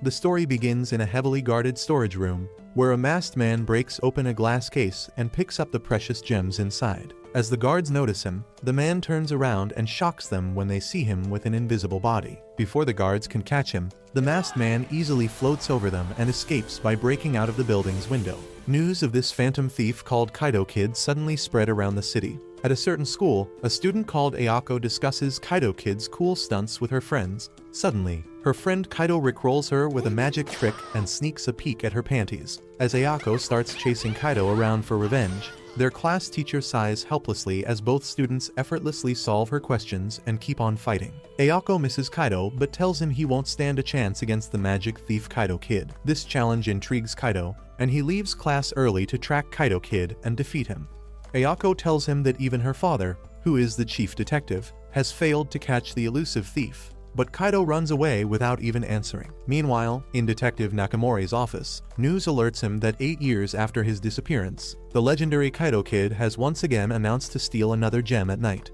The story begins in a heavily guarded storage room, where a masked man breaks open a glass case and picks up the precious gems inside. As the guards notice him, the man turns around and shocks them when they see him with an invisible body. Before the guards can catch him, the masked man easily floats over them and escapes by breaking out of the building's window. News of this phantom thief called Kaido Kid suddenly spread around the city. At a certain school, a student called Ayako discusses Kaido Kid's cool stunts with her friends. Suddenly, her friend Kaido rickrolls her with a magic trick and sneaks a peek at her panties. As Ayako starts chasing Kaido around for revenge, their class teacher sighs helplessly as both students effortlessly solve her questions and keep on fighting. Ayako misses Kaido but tells him he won't stand a chance against the magic thief Kaido Kid. This challenge intrigues Kaido, and he leaves class early to track Kaido Kid and defeat him. Ayako tells him that even her father, who is the chief detective, has failed to catch the elusive thief. But Kaido runs away without even answering. Meanwhile, in Detective Nakamori's office, news alerts him that 8 years after his disappearance, the legendary Kaido Kid has once again announced to steal another gem at night.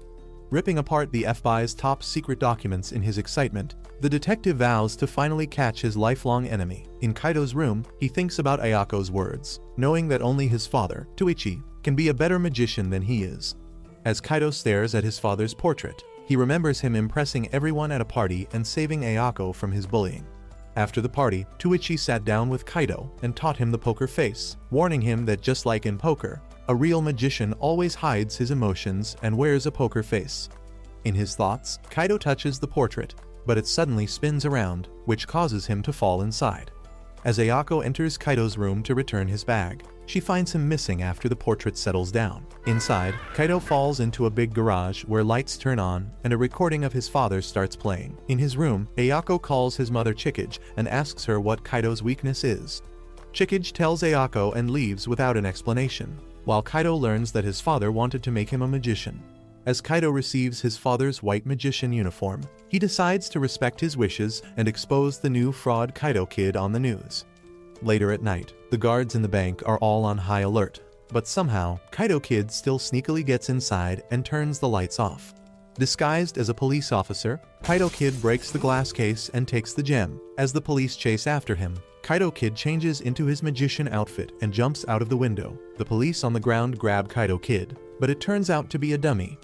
Ripping apart the FBI's top secret documents in his excitement, the detective vows to finally catch his lifelong enemy. In Kaido's room, he thinks about Ayako's words, knowing that only his father, Toichi, can be a better magician than he is. As Kaido stares at his father's portrait, he remembers him impressing everyone at a party and saving Ayako from his bullying. After the party, Toichi sat down with Kaido and taught him the poker face, warning him that just like in poker, a real magician always hides his emotions and wears a poker face. In his thoughts, Kaido touches the portrait, but it suddenly spins around, which causes him to fall inside. As Ayako enters Kaido's room to return his bag, she finds him missing after the portrait settles down. Inside, Kaido falls into a big garage where lights turn on and a recording of his father starts playing. In his room, Ayako calls his mother Chikage and asks her what Kaido's weakness is. Chikage tells Ayako and leaves without an explanation, while Kaido learns that his father wanted to make him a magician. As Kaido receives his father's white magician uniform, he decides to respect his wishes and expose the new fraud Kaido Kid on the news. Later at night, the guards in the bank are all on high alert, but somehow, Kaido Kid still sneakily gets inside and turns the lights off. Disguised as a police officer, Kaido Kid breaks the glass case and takes the gem. As the police chase after him, Kaido Kid changes into his magician outfit and jumps out of the window. The police on the ground grab Kaido Kid, but it turns out to be a dummy.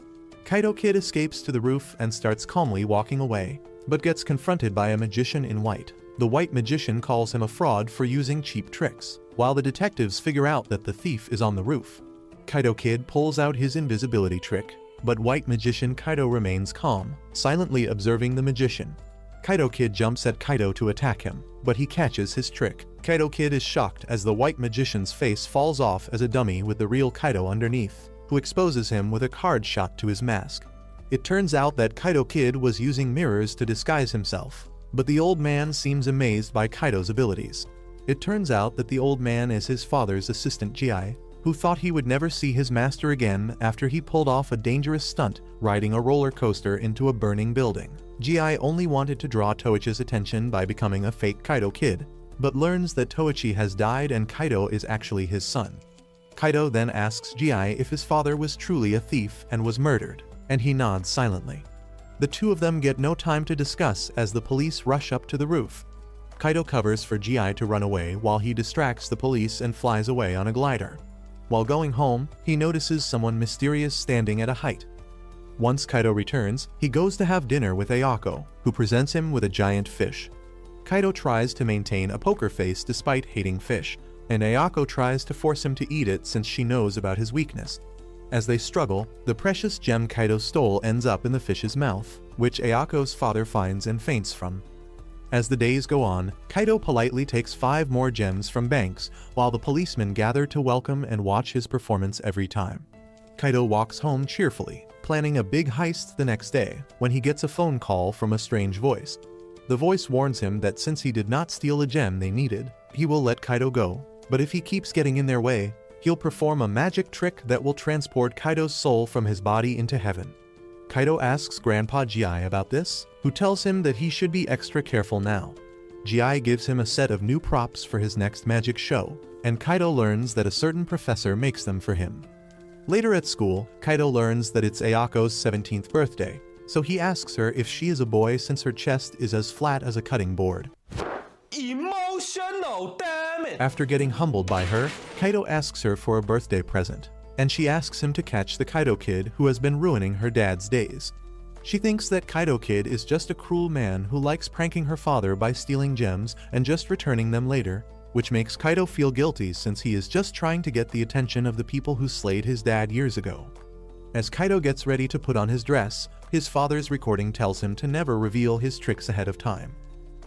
Kaido Kid escapes to the roof and starts calmly walking away, but gets confronted by a magician in white. The white magician calls him a fraud for using cheap tricks, while the detectives figure out that the thief is on the roof. Kaido Kid pulls out his invisibility trick, but white magician Kaido remains calm, silently observing the magician. Kaido Kid jumps at Kaido to attack him, but he catches his trick. Kaido Kid is shocked as the white magician's face falls off as a dummy with the real Kaido underneath, who exposes him with a card shot to his mask. It turns out that Kaido Kid was using mirrors to disguise himself, but the old man seems amazed by Kaido's abilities. It turns out that the old man is his father's assistant Ji, who thought he would never see his master again after he pulled off a dangerous stunt riding a roller coaster into a burning building. Ji only wanted to draw Toichi's attention by becoming a fake Kaido Kid, but learns that Toichi has died and Kaido is actually his son. Kaido then asks Ji if his father was truly a thief and was murdered, and he nods silently. The two of them get no time to discuss as the police rush up to the roof. Kaido covers for Ji to run away while he distracts the police and flies away on a glider. While going home, he notices someone mysterious standing at a height. Once Kaido returns, he goes to have dinner with Ayako, who presents him with a giant fish. Kaido tries to maintain a poker face despite hating fish, and Ayako tries to force him to eat it since she knows about his weakness. As they struggle, the precious gem Kaido stole ends up in the fish's mouth, which Ayako's father finds and faints from. As the days go on, Kaido politely takes 5 more gems from Banks, while the policemen gather to welcome and watch his performance every time. Kaido walks home cheerfully, planning a big heist the next day, when he gets a phone call from a strange voice. The voice warns him that since he did not steal a gem they needed, he will let Kaido go, but if he keeps getting in their way, he'll perform a magic trick that will transport Kaido's soul from his body into heaven. Kaido asks Grandpa Ji about this, who tells him that he should be extra careful now. Ji gives him a set of new props for his next magic show, and Kaido learns that a certain professor makes them for him. Later at school, Kaido learns that it's Ayako's 17th birthday, so he asks her if she is a boy since her chest is as flat as a cutting board. Emotional, damn it! After getting humbled by her, Kaido asks her for a birthday present, and she asks him to catch the Kaido Kid who has been ruining her dad's days. She thinks that Kaido Kid is just a cruel man who likes pranking her father by stealing gems and just returning them later, which makes Kaido feel guilty since he is just trying to get the attention of the people who slayed his dad years ago. As Kaido gets ready to put on his dress, his father's recording tells him to never reveal his tricks ahead of time.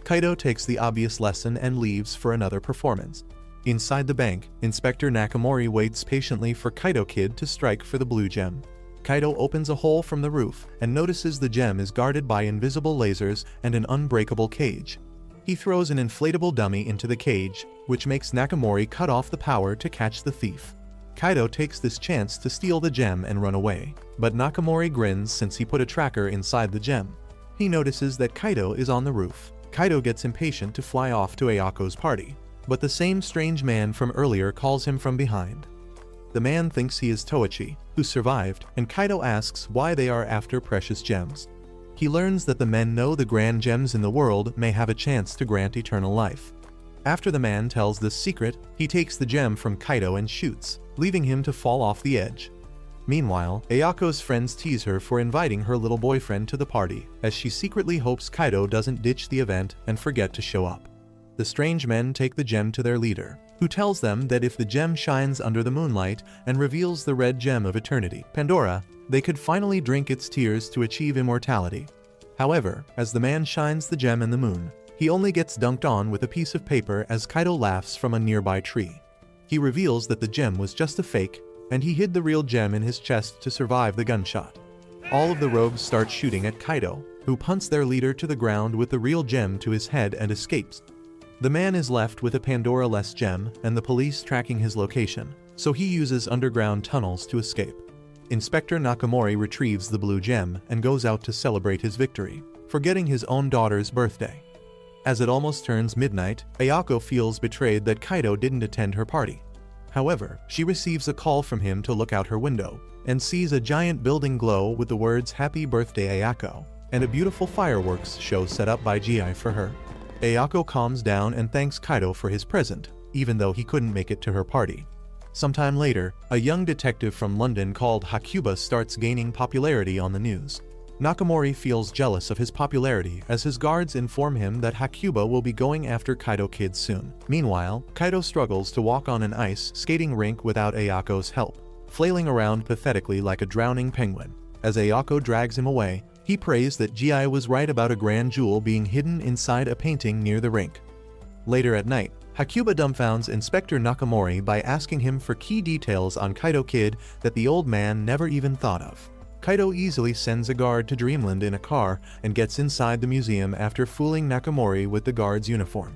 Kaido takes the obvious lesson and leaves for another performance. Inside the bank, Inspector Nakamori waits patiently for Kaido Kid to strike for the blue gem. Kaido opens a hole from the roof and notices the gem is guarded by invisible lasers and an unbreakable cage. He throws an inflatable dummy into the cage, which makes Nakamori cut off the power to catch the thief. Kaido takes this chance to steal the gem and run away, but Nakamori grins since he put a tracker inside the gem. He notices that Kaido is on the roof. Kaido gets impatient to fly off to Ayako's party, but the same strange man from earlier calls him from behind. The man thinks he is Toichi, who survived, and Kaido asks why they are after precious gems. He learns that the men know the grand gems in the world may have a chance to grant eternal life. After the man tells this secret, he takes the gem from Kaido and shoots, leaving him to fall off the edge. Meanwhile, Ayako's friends tease her for inviting her little boyfriend to the party, as she secretly hopes Kaido doesn't ditch the event and forget to show up. The strange men take the gem to their leader, who tells them that if the gem shines under the moonlight and reveals the red gem of eternity, Pandora, they could finally drink its tears to achieve immortality. However, as the man shines the gem in the moon, he only gets dunked on with a piece of paper as Kaido laughs from a nearby tree. He reveals that the gem was just a fake, and he hid the real gem in his chest to survive the gunshot. All of the rogues start shooting at Kaido, who punts their leader to the ground with the real gem to his head and escapes. The man is left with a Pandora-less gem and the police tracking his location, so he uses underground tunnels to escape. Inspector Nakamori retrieves the blue gem and goes out to celebrate his victory, forgetting his own daughter's birthday. As it almost turns midnight, Ayako feels betrayed that Kaido didn't attend her party. However, she receives a call from him to look out her window, and sees a giant building glow with the words "Happy Birthday Ayako," and a beautiful fireworks show set up by GI for her. Ayako calms down and thanks Kaido for his present, even though he couldn't make it to her party. Sometime later, a young detective from London called Hakuba starts gaining popularity on the news. Nakamori feels jealous of his popularity as his guards inform him that Hakuba will be going after Kaido Kid soon. Meanwhile, Kaido struggles to walk on an ice skating rink without Ayako's help, flailing around pathetically like a drowning penguin. As Ayako drags him away, he prays that GI was right about a grand jewel being hidden inside a painting near the rink. Later at night, Hakuba dumbfounds Inspector Nakamori by asking him for key details on Kaido Kid that the old man never even thought of. Kaido easily sends a guard to Dreamland in a car and gets inside the museum after fooling Nakamori with the guard's uniform.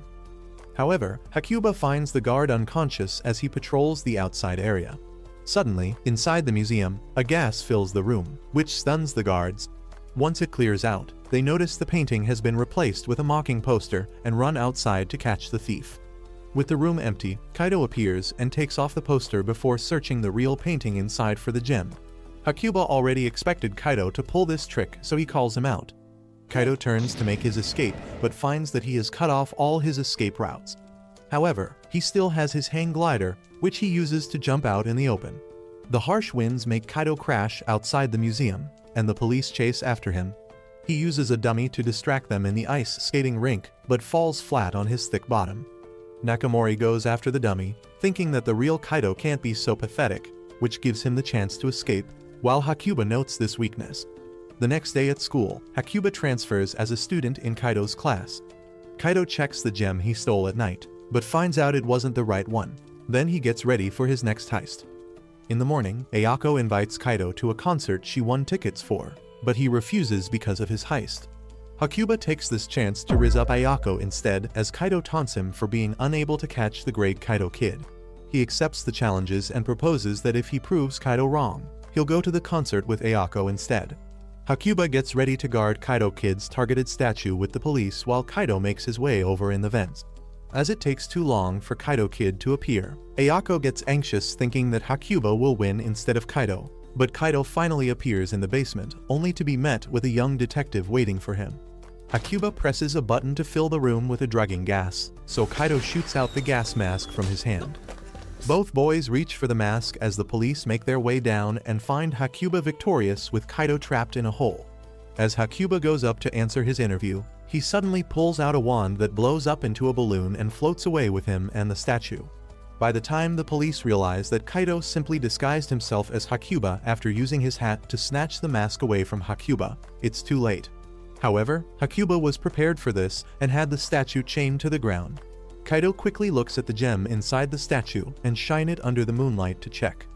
However, Hakuba finds the guard unconscious as he patrols the outside area. Suddenly, inside the museum, a gas fills the room, which stuns the guards. Once it clears out, they notice the painting has been replaced with a mocking poster and run outside to catch the thief. With the room empty, Kaido appears and takes off the poster before searching the real painting inside for the gem. Hakuba already expected Kaido to pull this trick, so he calls him out. Kaido turns to make his escape, but finds that he has cut off all his escape routes. However, he still has his hang glider, which he uses to jump out in the open. The harsh winds make Kaido crash outside the museum, and the police chase after him. He uses a dummy to distract them in the ice skating rink, but falls flat on his thick bottom. Nakamori goes after the dummy, thinking that the real Kaido can't be so pathetic, which gives him the chance to escape, while Hakuba notes this weakness. The next day at school, Hakuba transfers as a student in Kaido's class. Kaido checks the gem he stole at night, but finds out it wasn't the right one. Then he gets ready for his next heist. In the morning, Ayako invites Kaido to a concert she won tickets for, but he refuses because of his heist. Hakuba takes this chance to rizz up Ayako instead as Kaido taunts him for being unable to catch the great Kaido Kid. He accepts the challenges and proposes that if he proves Kaido wrong, he'll go to the concert with Ayako instead. Hakuba gets ready to guard Kaido Kid's targeted statue with the police while Kaido makes his way over in the vents. As it takes too long for Kaido Kid to appear, Ayako gets anxious thinking that Hakuba will win instead of Kaido, but Kaido finally appears in the basement, only to be met with a young detective waiting for him. Hakuba presses a button to fill the room with a drugging gas, so Kaido shoots out the gas mask from his hand. Both boys reach for the mask as the police make their way down and find Hakuba victorious with Kaido trapped in a hole. As Hakuba goes up to answer his interview, he suddenly pulls out a wand that blows up into a balloon and floats away with him and the statue. By the time the police realize that Kaido simply disguised himself as Hakuba after using his hat to snatch the mask away from Hakuba, it's too late. However, Hakuba was prepared for this and had the statue chained to the ground. Kaido quickly looks at the gem inside the statue and shines it under the moonlight to check.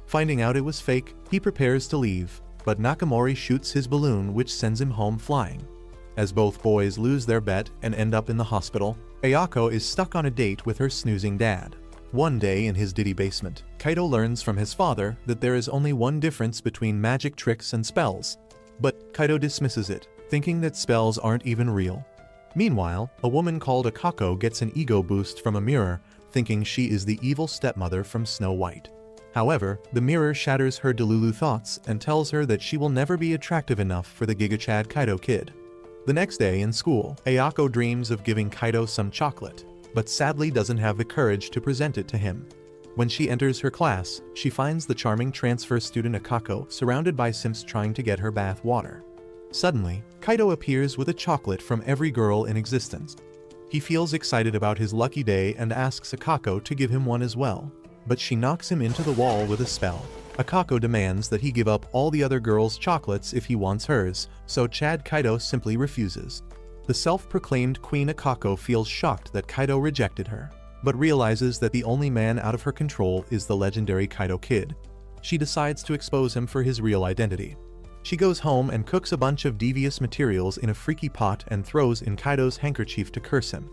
Finding out it was fake, he prepares to leave, but Nakamori shoots his balloon which sends him home flying. As both boys lose their bet and end up in the hospital, Ayako is stuck on a date with her snoozing dad. One day in his Diddy basement, Kaido learns from his father that there is only one difference between magic tricks and spells. But Kaido dismisses it, thinking that spells aren't even real. Meanwhile, a woman called Akako gets an ego boost from a mirror, thinking she is the evil stepmother from Snow White. However, the mirror shatters her Delulu thoughts and tells her that she will never be attractive enough for the Giga Chad Kaido kid. The next day in school, Ayako dreams of giving Kaido some chocolate, but sadly doesn't have the courage to present it to him. When she enters her class, she finds the charming transfer student Akako surrounded by simps trying to get her bath water. Suddenly, Kaido appears with a chocolate from every girl in existence. He feels excited about his lucky day and asks Akako to give him one as well, but she knocks him into the wall with a spell. Akako demands that he give up all the other girls' chocolates if he wants hers, so Chad Kaido simply refuses. The self-proclaimed Queen Akako feels shocked that Kaido rejected her, but realizes that the only man out of her control is the legendary Kaido Kid. She decides to expose him for his real identity. She goes home and cooks a bunch of devious materials in a freaky pot and throws in Kaido's handkerchief to curse him.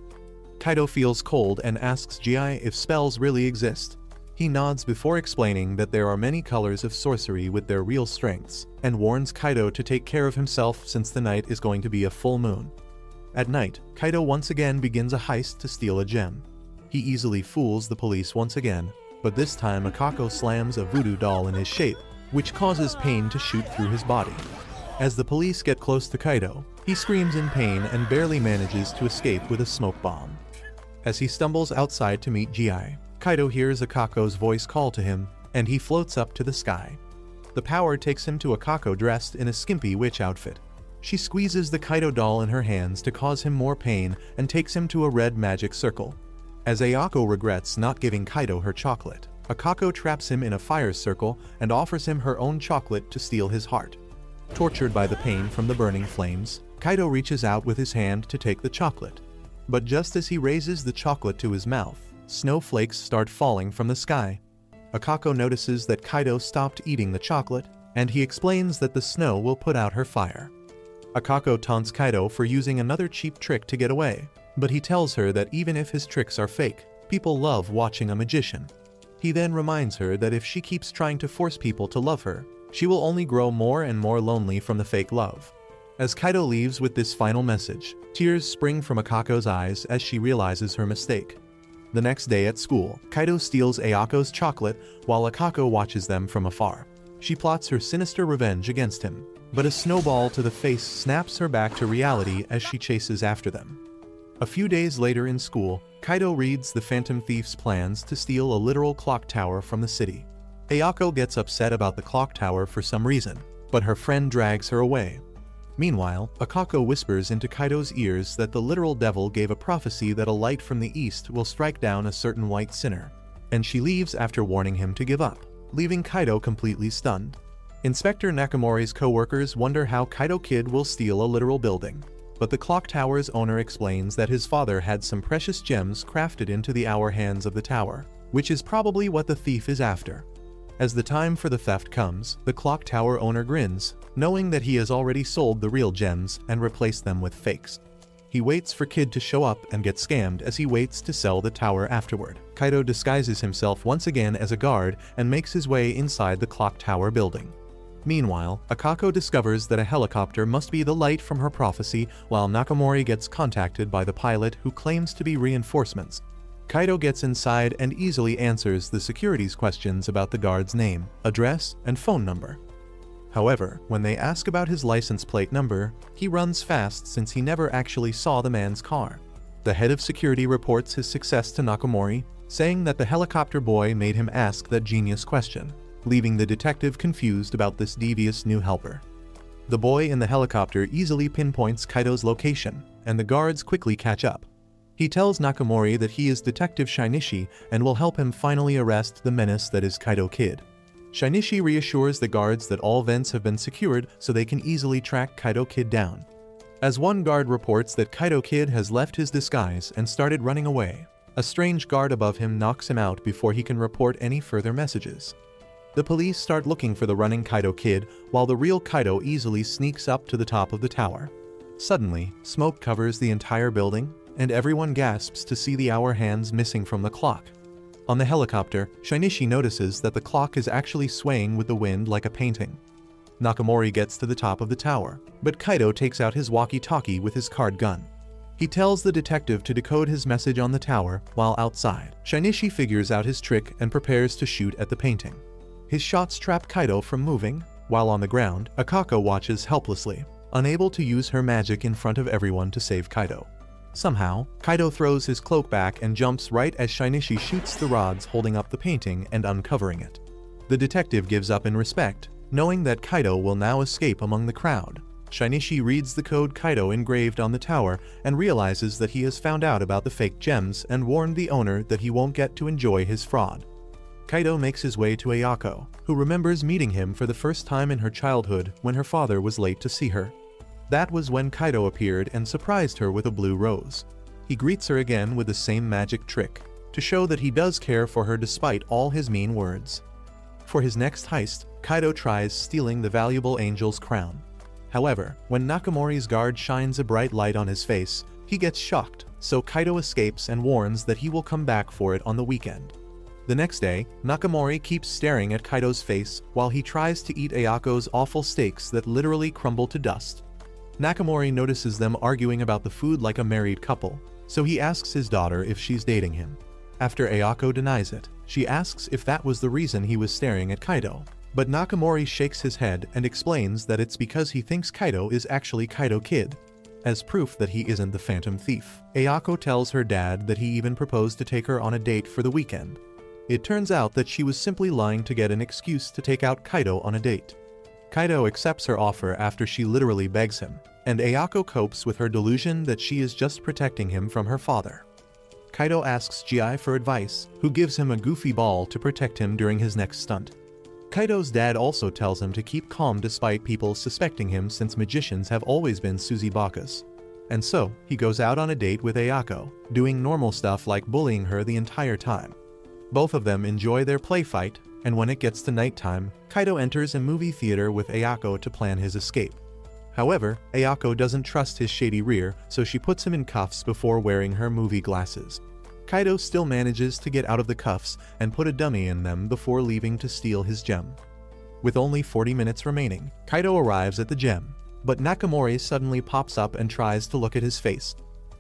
Kaido feels cold and asks Ji if spells really exist. He nods before explaining that there are many colors of sorcery with their real strengths, and warns Kaido to take care of himself since the night is going to be a full moon. At night, Kaido once again begins a heist to steal a gem. He easily fools the police once again, but this time Akako slams a voodoo doll in his shape, which causes pain to shoot through his body. As the police get close to Kaido, he screams in pain and barely manages to escape with a smoke bomb. As he stumbles outside to meet Ji, Kaido hears Akako's voice call to him, and he floats up to the sky. The power takes him to Akako dressed in a skimpy witch outfit. She squeezes the Kaido doll in her hands to cause him more pain and takes him to a red magic circle. As Ayako regrets not giving Kaido her chocolate, Akako traps him in a fire circle and offers him her own chocolate to steal his heart. Tortured by the pain from the burning flames, Kaido reaches out with his hand to take the chocolate. But just as he raises the chocolate to his mouth, snowflakes start falling from the sky. Akako notices that Kaido stopped eating the chocolate, and he explains that the snow will put out her fire. Akako taunts Kaido for using another cheap trick to get away, but he tells her that even if his tricks are fake, people love watching a magician. He then reminds her that if she keeps trying to force people to love her, she will only grow more and more lonely from the fake love. As Kaido leaves with this final message, tears spring from Akako's eyes as she realizes her mistake. The next day at school, Kaido steals Ayako's chocolate while Akako watches them from afar. She plots her sinister revenge against him, but a snowball to the face snaps her back to reality as she chases after them. A few days later in school, Kaido reads the Phantom Thief's plans to steal a literal clock tower from the city. Ayako gets upset about the clock tower for some reason, but her friend drags her away. Meanwhile, Akako whispers into Kaido's ears that the literal devil gave a prophecy that a light from the east will strike down a certain white sinner, and she leaves after warning him to give up, leaving Kaido completely stunned. Inspector Nakamori's co-workers wonder how Kaido Kid will steal a literal building, but the clock tower's owner explains that his father had some precious gems crafted into the hour hands of the tower, which is probably what the thief is after. As the time for the theft comes, the clock tower owner grins, knowing that he has already sold the real gems and replaced them with fakes. He waits for Kid to show up and gets scammed as he waits to sell the tower afterward. Kaido disguises himself once again as a guard and makes his way inside the clock tower building. Meanwhile, Akako discovers that a helicopter must be the light from her prophecy while Nakamori gets contacted by the pilot who claims to be reinforcements. Kaido gets inside and easily answers the security's questions about the guard's name, address, and phone number. However, when they ask about his license plate number, he runs fast since he never actually saw the man's car. The head of security reports his success to Nakamori, saying that the helicopter boy made him ask that genius question, leaving the detective confused about this devious new helper. The boy in the helicopter easily pinpoints Kaido's location, and the guards quickly catch up. He tells Nakamori that he is Detective Shinichi and will help him finally arrest the menace that is Kaido Kid. Shinichi reassures the guards that all vents have been secured so they can easily track Kaido Kid down. As one guard reports that Kaido Kid has left his disguise and started running away, a strange guard above him knocks him out before he can report any further messages. The police start looking for the running Kaido Kid while the real Kaido easily sneaks up to the top of the tower. Suddenly, smoke covers the entire building, and everyone gasps to see the hour hands missing from the clock. On the helicopter, Shinichi notices that the clock is actually swaying with the wind like a painting. Nakamori gets to the top of the tower, but Kaido takes out his walkie-talkie with his card gun. He tells the detective to decode his message on the tower while outside. Shinichi figures out his trick and prepares to shoot at the painting. His shots trap Kaido from moving. While on the ground, Akako watches helplessly, unable to use her magic in front of everyone to save Kaido. Somehow, Kaido throws his cloak back and jumps right as Shinichi shoots the rods holding up the painting and uncovering it. The detective gives up in respect, knowing that Kaido will now escape among the crowd. Shinichi reads the code Kaido engraved on the tower and realizes that he has found out about the fake gems and warned the owner that he won't get to enjoy his fraud. Kaido makes his way to Ayako, who remembers meeting him for the first time in her childhood when her father was late to see her. That was when Kaido appeared and surprised her with a blue rose. He greets her again with the same magic trick, to show that he does care for her despite all his mean words. For his next heist, Kaido tries stealing the valuable angel's crown. However, when Nakamori's guard shines a bright light on his face, he gets shocked, so Kaido escapes and warns that he will come back for it on the weekend. The next day, Nakamori keeps staring at Kaido's face while he tries to eat Ayako's awful steaks that literally crumble to dust. Nakamori notices them arguing about the food like a married couple, so he asks his daughter if she's dating him. After Ayako denies it, she asks if that was the reason he was staring at Kaido, but Nakamori shakes his head and explains that it's because he thinks Kaido is actually Kaido Kid, as proof that he isn't the Phantom Thief. Ayako tells her dad that he even proposed to take her on a date for the weekend. It turns out that she was simply lying to get an excuse to take out Kaido on a date. Kaido accepts her offer after she literally begs him, and Ayako copes with her delusion that she is just protecting him from her father. Kaido asks Ji for advice, who gives him a goofy ball to protect him during his next stunt. Kaido's dad also tells him to keep calm despite people suspecting him since magicians have always been Suzubakas. And so, he goes out on a date with Ayako, doing normal stuff like bullying her the entire time. Both of them enjoy their play fight, and when it gets to nighttime, Kaido enters a movie theater with Ayako to plan his escape. However, Ayako doesn't trust his shady rear, so she puts him in cuffs before wearing her movie glasses. Kaido still manages to get out of the cuffs and put a dummy in them before leaving to steal his gem. With only 40 minutes remaining, Kaido arrives at the gem, but Nakamori suddenly pops up and tries to look at his face.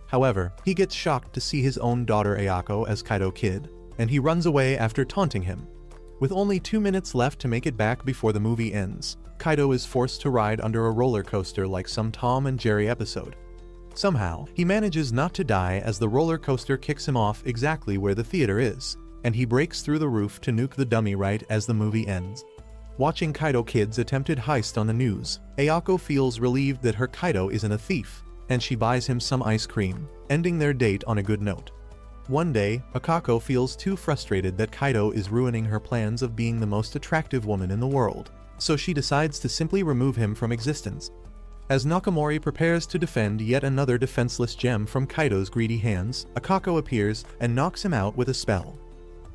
However, he gets shocked to see his own daughter Ayako as Kaido Kid, and he runs away after taunting him. With only 2 minutes left to make it back before the movie ends, Kaido is forced to ride under a roller coaster like some Tom and Jerry episode. Somehow, he manages not to die as the roller coaster kicks him off exactly where the theater is, and he breaks through the roof to nuke the dummy right as the movie ends. Watching Kaido Kid's attempted heist on the news, Ayako feels relieved that her Kaido isn't a thief, and she buys him some ice cream, ending their date on a good note. One day, Akako feels too frustrated that Kaido is ruining her plans of being the most attractive woman in the world, so she decides to simply remove him from existence. As Nakamori prepares to defend yet another defenseless gem from Kaido's greedy hands, Akako appears and knocks him out with a spell.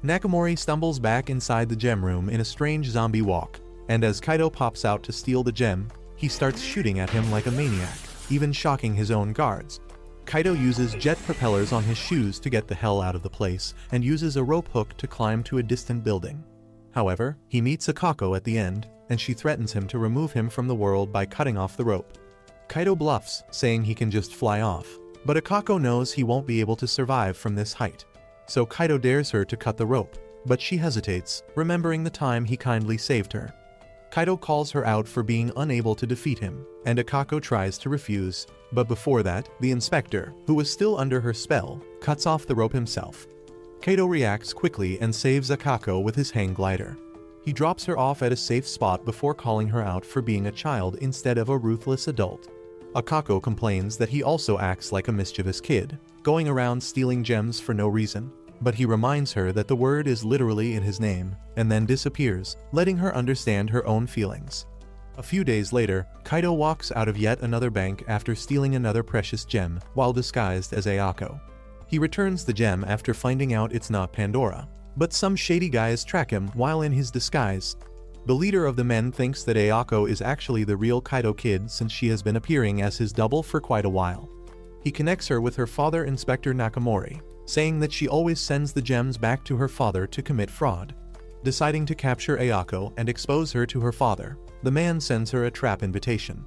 Nakamori stumbles back inside the gem room in a strange zombie walk, and as Kaido pops out to steal the gem, he starts shooting at him like a maniac, even shocking his own guards. Kaido uses jet propellers on his shoes to get the hell out of the place, and uses a rope hook to climb to a distant building. However, he meets Akako at the end, and she threatens him to remove him from the world by cutting off the rope. Kaido bluffs, saying he can just fly off, but Akako knows he won't be able to survive from this height. So Kaido dares her to cut the rope, but she hesitates, remembering the time he kindly saved her. Kaido calls her out for being unable to defeat him, and Akako tries to refuse, but before that, the inspector, who was still under her spell, cuts off the rope himself. Kaido reacts quickly and saves Akako with his hang glider. He drops her off at a safe spot before calling her out for being a child instead of a ruthless adult. Akako complains that he also acts like a mischievous kid, going around stealing gems for no reason, but he reminds her that the word is literally in his name, and then disappears, letting her understand her own feelings. A few days later, Kaido walks out of yet another bank after stealing another precious gem while disguised as Ayako. He returns the gem after finding out it's not Pandora, but some shady guys track him while in his disguise. The leader of the men thinks that Ayako is actually the real Kaido kid since she has been appearing as his double for quite a while. He connects her with her father, Inspector Nakamori, saying that she always sends the gems back to her father to commit fraud. Deciding to capture Ayako and expose her to her father, the man sends her a trap invitation.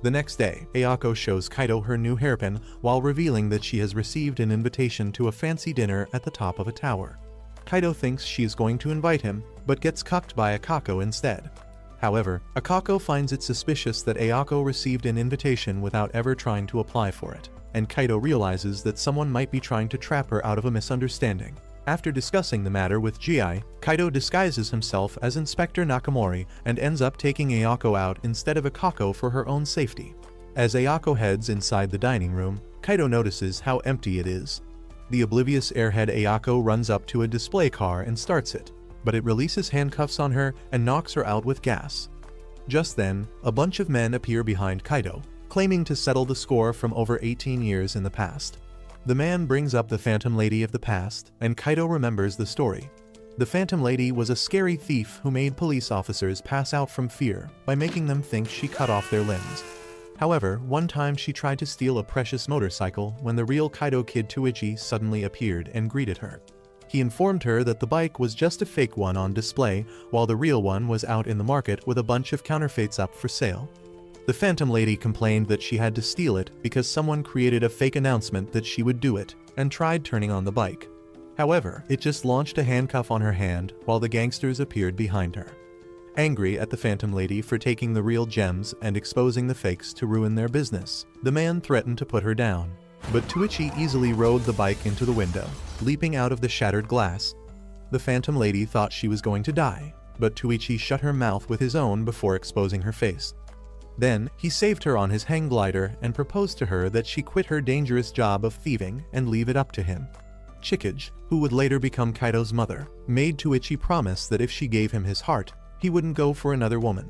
The next day, Ayako shows Kaido her new hairpin while revealing that she has received an invitation to a fancy dinner at the top of a tower. Kaido thinks she is going to invite him, but gets cucked by Akako instead. However, Akako finds it suspicious that Ayako received an invitation without ever trying to apply for it, and Kaido realizes that someone might be trying to trap her out of a misunderstanding. After discussing the matter with Ji, Kaido disguises himself as Inspector Nakamori and ends up taking Ayako out instead of Akako for her own safety. As Ayako heads inside the dining room, Kaido notices how empty it is. The oblivious airhead Ayako runs up to a display car and starts it, but it releases handcuffs on her and knocks her out with gas. Just then, a bunch of men appear behind Kaido, claiming to settle the score from over 18 years in the past. The man brings up the Phantom Lady of the past, and Kaido remembers the story. The Phantom Lady was a scary thief who made police officers pass out from fear by making them think she cut off their limbs. However, one time she tried to steal a precious motorcycle when the real Kaido kid Tuichi suddenly appeared and greeted her. He informed her that the bike was just a fake one on display, while the real one was out in the market with a bunch of counterfeits up for sale. The Phantom Lady complained that she had to steal it because someone created a fake announcement that she would do it, and tried turning on the bike. However, it just launched a handcuff on her hand while the gangsters appeared behind her. Angry at the Phantom Lady for taking the real gems and exposing the fakes to ruin their business, the man threatened to put her down. But Tuichi easily rode the bike into the window, leaping out of the shattered glass. The Phantom Lady thought she was going to die, but Tuichi shut her mouth with his own before exposing her face. Then, he saved her on his hang glider and proposed to her that she quit her dangerous job of thieving and leave it up to him. Chikage, who would later become Kaido's mother, made Tuichi promise that if she gave him his heart, he wouldn't go for another woman.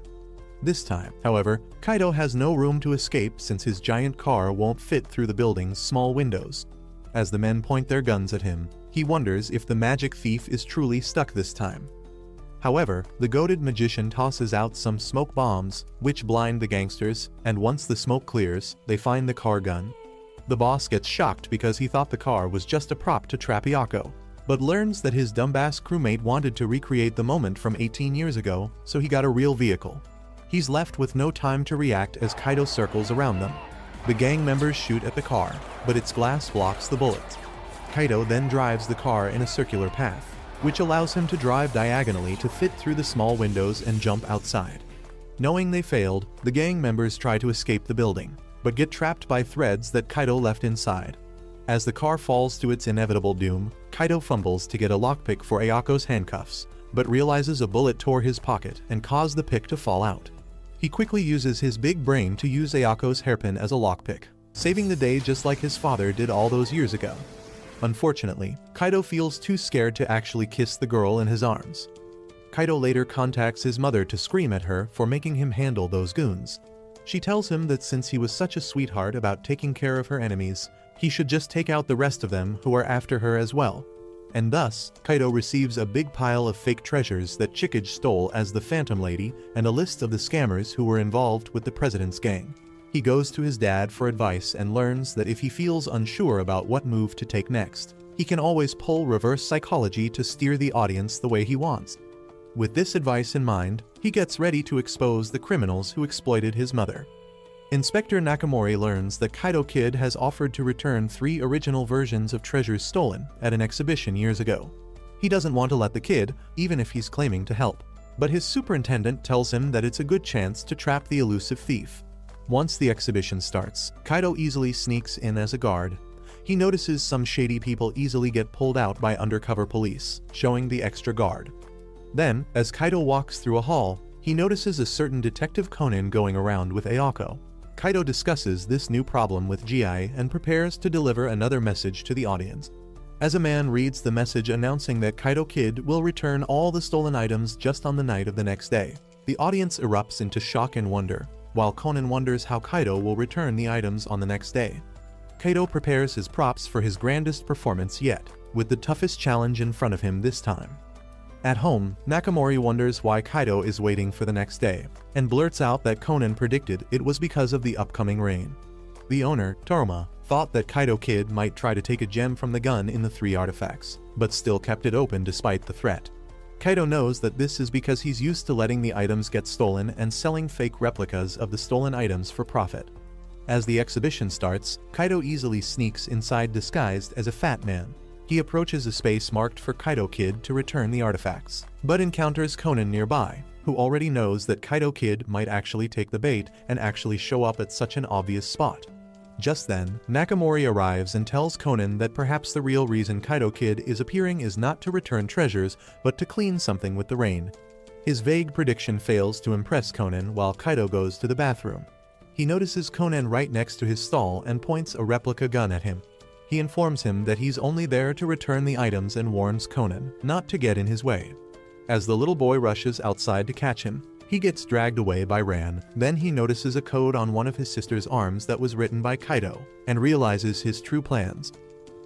This time, however, Kaido has no room to escape since his giant car won't fit through the building's small windows. As the men point their guns at him, he wonders if the magic thief is truly stuck this time. However, the goated magician tosses out some smoke bombs, which blind the gangsters, and once the smoke clears, they find the car gun. The boss gets shocked because he thought the car was just a prop to trap Ayako, but learns that his dumbass crewmate wanted to recreate the moment from 18 years ago, so he got a real vehicle. He's left with no time to react as Kaido circles around them. The gang members shoot at the car, but its glass blocks the bullets. Kaido then drives the car in a circular path, which allows him to drive diagonally to fit through the small windows and jump outside. Knowing they failed, the gang members try to escape the building, but get trapped by threads that Kaido left inside. As the car falls to its inevitable doom, Kaido fumbles to get a lockpick for Ayako's handcuffs, but realizes a bullet tore his pocket and caused the pick to fall out. He quickly uses his big brain to use Ayako's hairpin as a lockpick, saving the day just like his father did all those years ago. Unfortunately, Kaido feels too scared to actually kiss the girl in his arms. Kaido later contacts his mother to scream at her for making him handle those goons. She tells him that since he was such a sweetheart about taking care of her enemies, he should just take out the rest of them who are after her as well. And thus, Kaido receives a big pile of fake treasures that Chikage stole as the Phantom Lady and a list of the scammers who were involved with the president's gang. He goes to his dad for advice and learns that if he feels unsure about what move to take next, he can always pull reverse psychology to steer the audience the way he wants. With this advice in mind, he gets ready to expose the criminals who exploited his mother. Inspector Nakamori learns that Kaido Kid has offered to return 3 original versions of treasures stolen at an exhibition years ago. He doesn't want to let the kid, even if he's claiming to help. but his superintendent tells him that it's a good chance to trap the elusive thief. Once the exhibition starts, Kaido easily sneaks in as a guard. He notices some shady people easily get pulled out by undercover police, showing the extra guard. Then, as Kaido walks through a hall, he notices a certain Detective Conan going around with Ayako. Kaido discusses this new problem with Ji and prepares to deliver another message to the audience. As a man reads the message announcing that Kaido Kid will return all the stolen items just on the night of the next day, the audience erupts into shock and wonder, while Conan wonders how Kaido will return the items on the next day. Kaido prepares his props for his grandest performance yet, with the toughest challenge in front of him this time. At home, Nakamori wonders why Kaido is waiting for the next day, and blurts out that Conan predicted it was because of the upcoming rain. The owner, Toruma, thought that Kaido Kid might try to take a gem from the gun in the 3 artifacts, but still kept it open despite the threat. Kaido knows that this is because he's used to letting the items get stolen and selling fake replicas of the stolen items for profit. As the exhibition starts, Kaido easily sneaks inside disguised as a fat man. He approaches a space marked for Kaido Kid to return the artifacts, but encounters Conan nearby, who already knows that Kaido Kid might actually take the bait and actually show up at such an obvious spot. Just then, Nakamori arrives and tells Conan that perhaps the real reason Kaido Kid is appearing is not to return treasures, but to clean something with the rain. His vague prediction fails to impress Conan while Kaido goes to the bathroom. He notices Conan right next to his stall and points a replica gun at him. He informs him that he's only there to return the items and warns Conan not to get in his way. As the little boy rushes outside to catch him, he gets dragged away by Ran. Then he notices a code on one of his sister's arms that was written by Kaido, and realizes his true plans.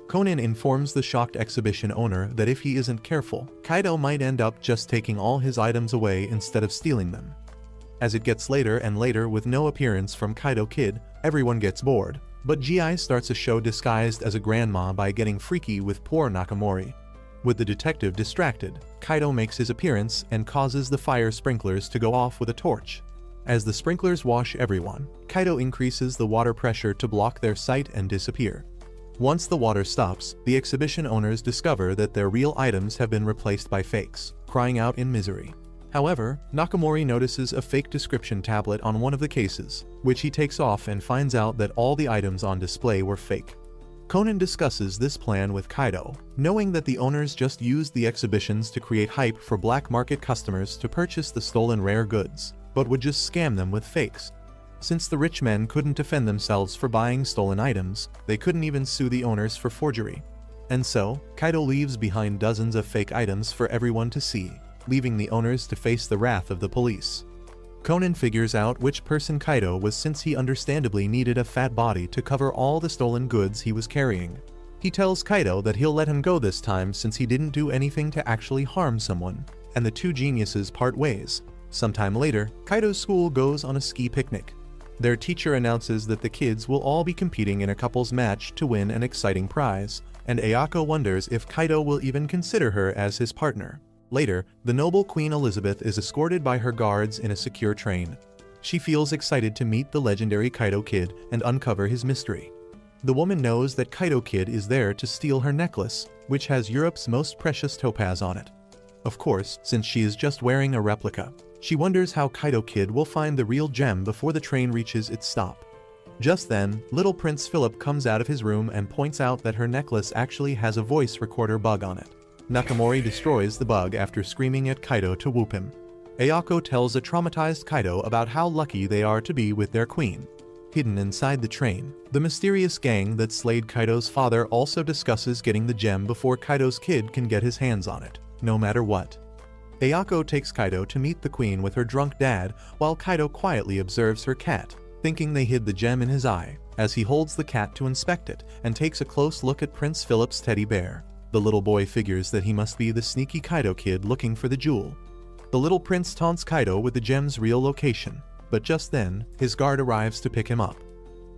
Conan informs the shocked exhibition owner that if he isn't careful, Kaido might end up just taking all his items away instead of stealing them. As it gets later and later with no appearance from Kaido Kid, everyone gets bored, but Ji starts a show disguised as a grandma by getting freaky with poor Nakamori. With the detective distracted, Kaido makes his appearance and causes the fire sprinklers to go off with a torch. As the sprinklers wash everyone, Kaido increases the water pressure to block their sight and disappear. Once the water stops, the exhibition owners discover that their real items have been replaced by fakes, crying out in misery. However, Nakamori notices a fake description tablet on one of the cases, which he takes off and finds out that all the items on display were fake. Conan discusses this plan with Kaido, knowing that the owners just used the exhibitions to create hype for black market customers to purchase the stolen rare goods, but would just scam them with fakes. Since the rich men couldn't defend themselves for buying stolen items, they couldn't even sue the owners for forgery. And so, Kaido leaves behind dozens of fake items for everyone to see, leaving the owners to face the wrath of the police. Conan figures out which person Kaido was since he understandably needed a fat body to cover all the stolen goods he was carrying. He tells Kaido that he'll let him go this time since he didn't do anything to actually harm someone, and the two geniuses part ways. Sometime later, Kaido's school goes on a ski picnic. Their teacher announces that the kids will all be competing in a couples match to win an exciting prize, and Ayako wonders if Kaido will even consider her as his partner. Later, the noble Queen Elizabeth is escorted by her guards in a secure train. She feels excited to meet the legendary Kaido Kid and uncover his mystery. The woman knows that Kaido Kid is there to steal her necklace, which has Europe's most precious topaz on it. Of course, since she is just wearing a replica, she wonders how Kaido Kid will find the real gem before the train reaches its stop. Just then, little Prince Philip comes out of his room and points out that her necklace actually has a voice recorder bug on it. Nakamori destroys the bug after screaming at Kaido to whoop him. Ayako tells a traumatized Kaido about how lucky they are to be with their queen. Hidden inside the train, the mysterious gang that slayed Kaido's father also discusses getting the gem before Kaido's kid can get his hands on it, no matter what. Ayako takes Kaido to meet the queen with her drunk dad, while Kaido quietly observes her cat, thinking they hid the gem in his eye, as he holds the cat to inspect it and takes a close look at Prince Philip's teddy bear. The little boy figures that he must be the sneaky Kaido Kid looking for the jewel. The little prince taunts Kaido with the gem's real location, but just then, his guard arrives to pick him up.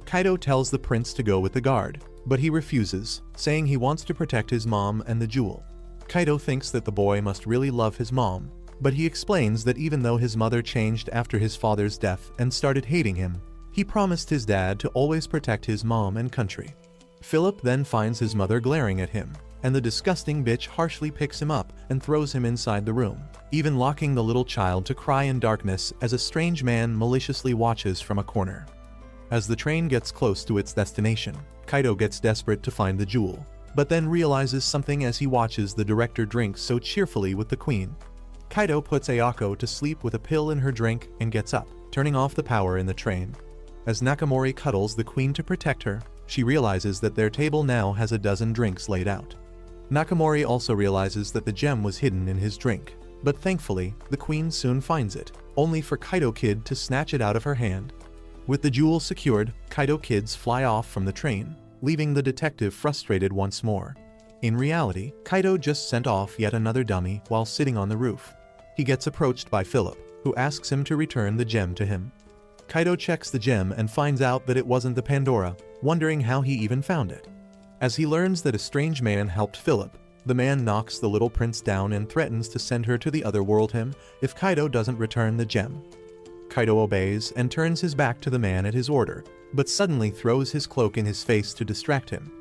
Kaido tells the prince to go with the guard, but he refuses, saying he wants to protect his mom and the jewel. Kaido thinks that the boy must really love his mom, but he explains that even though his mother changed after his father's death and started hating him, he promised his dad to always protect his mom and country. Philip then finds his mother glaring at him, and the disgusting bitch harshly picks him up and throws him inside the room, even locking the little child to cry in darkness as a strange man maliciously watches from a corner. As the train gets close to its destination, Kaido gets desperate to find the jewel, but then realizes something as he watches the director drink so cheerfully with the queen. Kaido puts Ayako to sleep with a pill in her drink and gets up, turning off the power in the train. As Nakamori cuddles the queen to protect her, she realizes that their table now has a dozen drinks laid out. Nakamori also realizes that the gem was hidden in his drink, but thankfully, the queen soon finds it, only for Kaido Kid to snatch it out of her hand. With the jewel secured, Kaido Kids fly off from the train, leaving the detective frustrated once more. In reality, Kaido just sent off yet another dummy while sitting on the roof. He gets approached by Philip, who asks him to return the gem to him. Kaido checks the gem and finds out that it wasn't the Pandora, wondering how he even found it. As he learns that a strange man helped Philip, the man knocks the little prince down and threatens to send her to the other world if Kaido doesn't return the gem. Kaido obeys and turns his back to the man at his order, but suddenly throws his cloak in his face to distract him.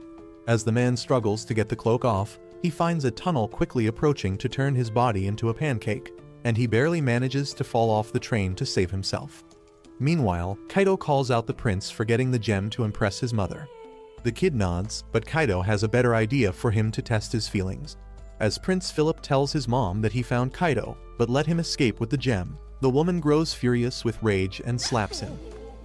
As the man struggles to get the cloak off, he finds a tunnel quickly approaching to turn his body into a pancake, and he barely manages to fall off the train to save himself. Meanwhile, Kaido calls out the prince for getting the gem to impress his mother. The kid nods, but Kaido has a better idea for him to test his feelings. As Prince Philip tells his mom that he found Kaido, but let him escape with the gem, the woman grows furious with rage and slaps him.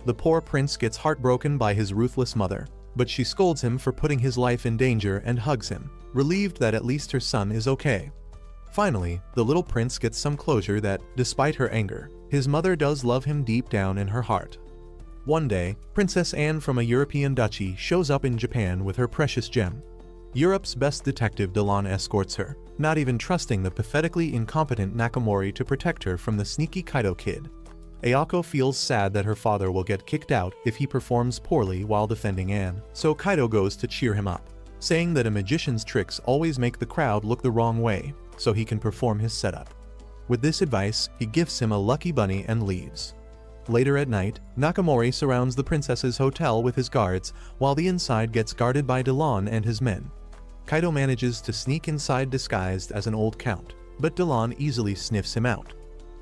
The poor prince gets heartbroken by his ruthless mother, but she scolds him for putting his life in danger and hugs him, relieved that at least her son is okay. Finally, the little prince gets some closure that, despite her anger, his mother does love him deep down in her heart. One day, Princess Anne from a European duchy shows up in Japan with her precious gem. Europe's best detective Delon escorts her, not even trusting the pathetically incompetent Nakamori to protect her from the sneaky Kaido Kid. Ayako feels sad that her father will get kicked out if he performs poorly while defending Anne, so Kaido goes to cheer him up, saying that a magician's tricks always make the crowd look the wrong way, so he can perform his setup. With this advice, he gifts him a lucky bunny and leaves. Later at night, Nakamori surrounds the princess's hotel with his guards, while the inside gets guarded by Delon and his men. Kaido manages to sneak inside disguised as an old count, but Delon easily sniffs him out.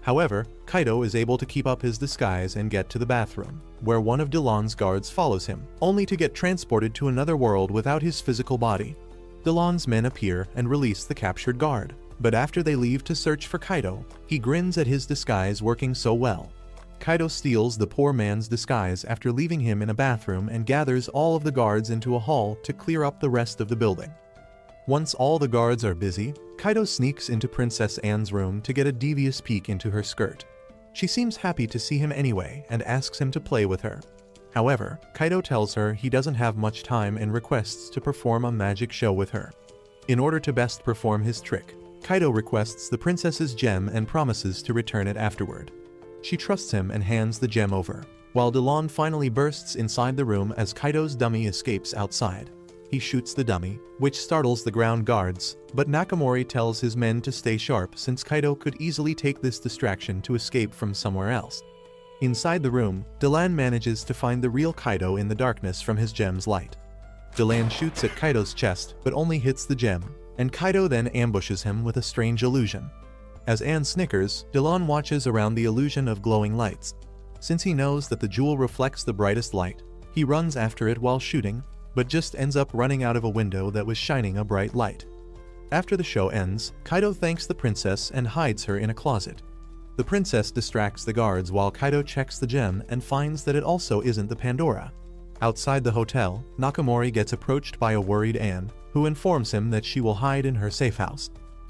However, Kaido is able to keep up his disguise and get to the bathroom, where one of Delon's guards follows him, only to get transported to another world without his physical body. Delon's men appear and release the captured guard, but after they leave to search for Kaido, he grins at his disguise working so well. Kaido steals the poor man's disguise after leaving him in a bathroom and gathers all of the guards into a hall to clear up the rest of the building. Once all the guards are busy, Kaido sneaks into Princess Anne's room to get a devious peek into her skirt. She seems happy to see him anyway and asks him to play with her. However, Kaido tells her he doesn't have much time and requests to perform a magic show with her. In order to best perform his trick, Kaido requests the princess's gem and promises to return it afterward. She trusts him and hands the gem over, while Delon finally bursts inside the room as Kaido's dummy escapes outside. He shoots the dummy, which startles the ground guards, but Nakamori tells his men to stay sharp since Kaido could easily take this distraction to escape from somewhere else. Inside the room, Delan manages to find the real Kaido in the darkness from his gem's light. Delan shoots at Kaido's chest but only hits the gem, and Kaido then ambushes him with a strange illusion. As Anne snickers, Delon watches around the illusion of glowing lights. Since he knows that the jewel reflects the brightest light, he runs after it while shooting, but just ends up running out of a window that was shining a bright light. After the show ends, Kaido thanks the princess and hides her in a closet. The princess distracts the guards while Kaido checks the gem and finds that it also isn't the Pandora. Outside the hotel, Nakamori gets approached by a worried Anne, who informs him that she will hide in her safe house.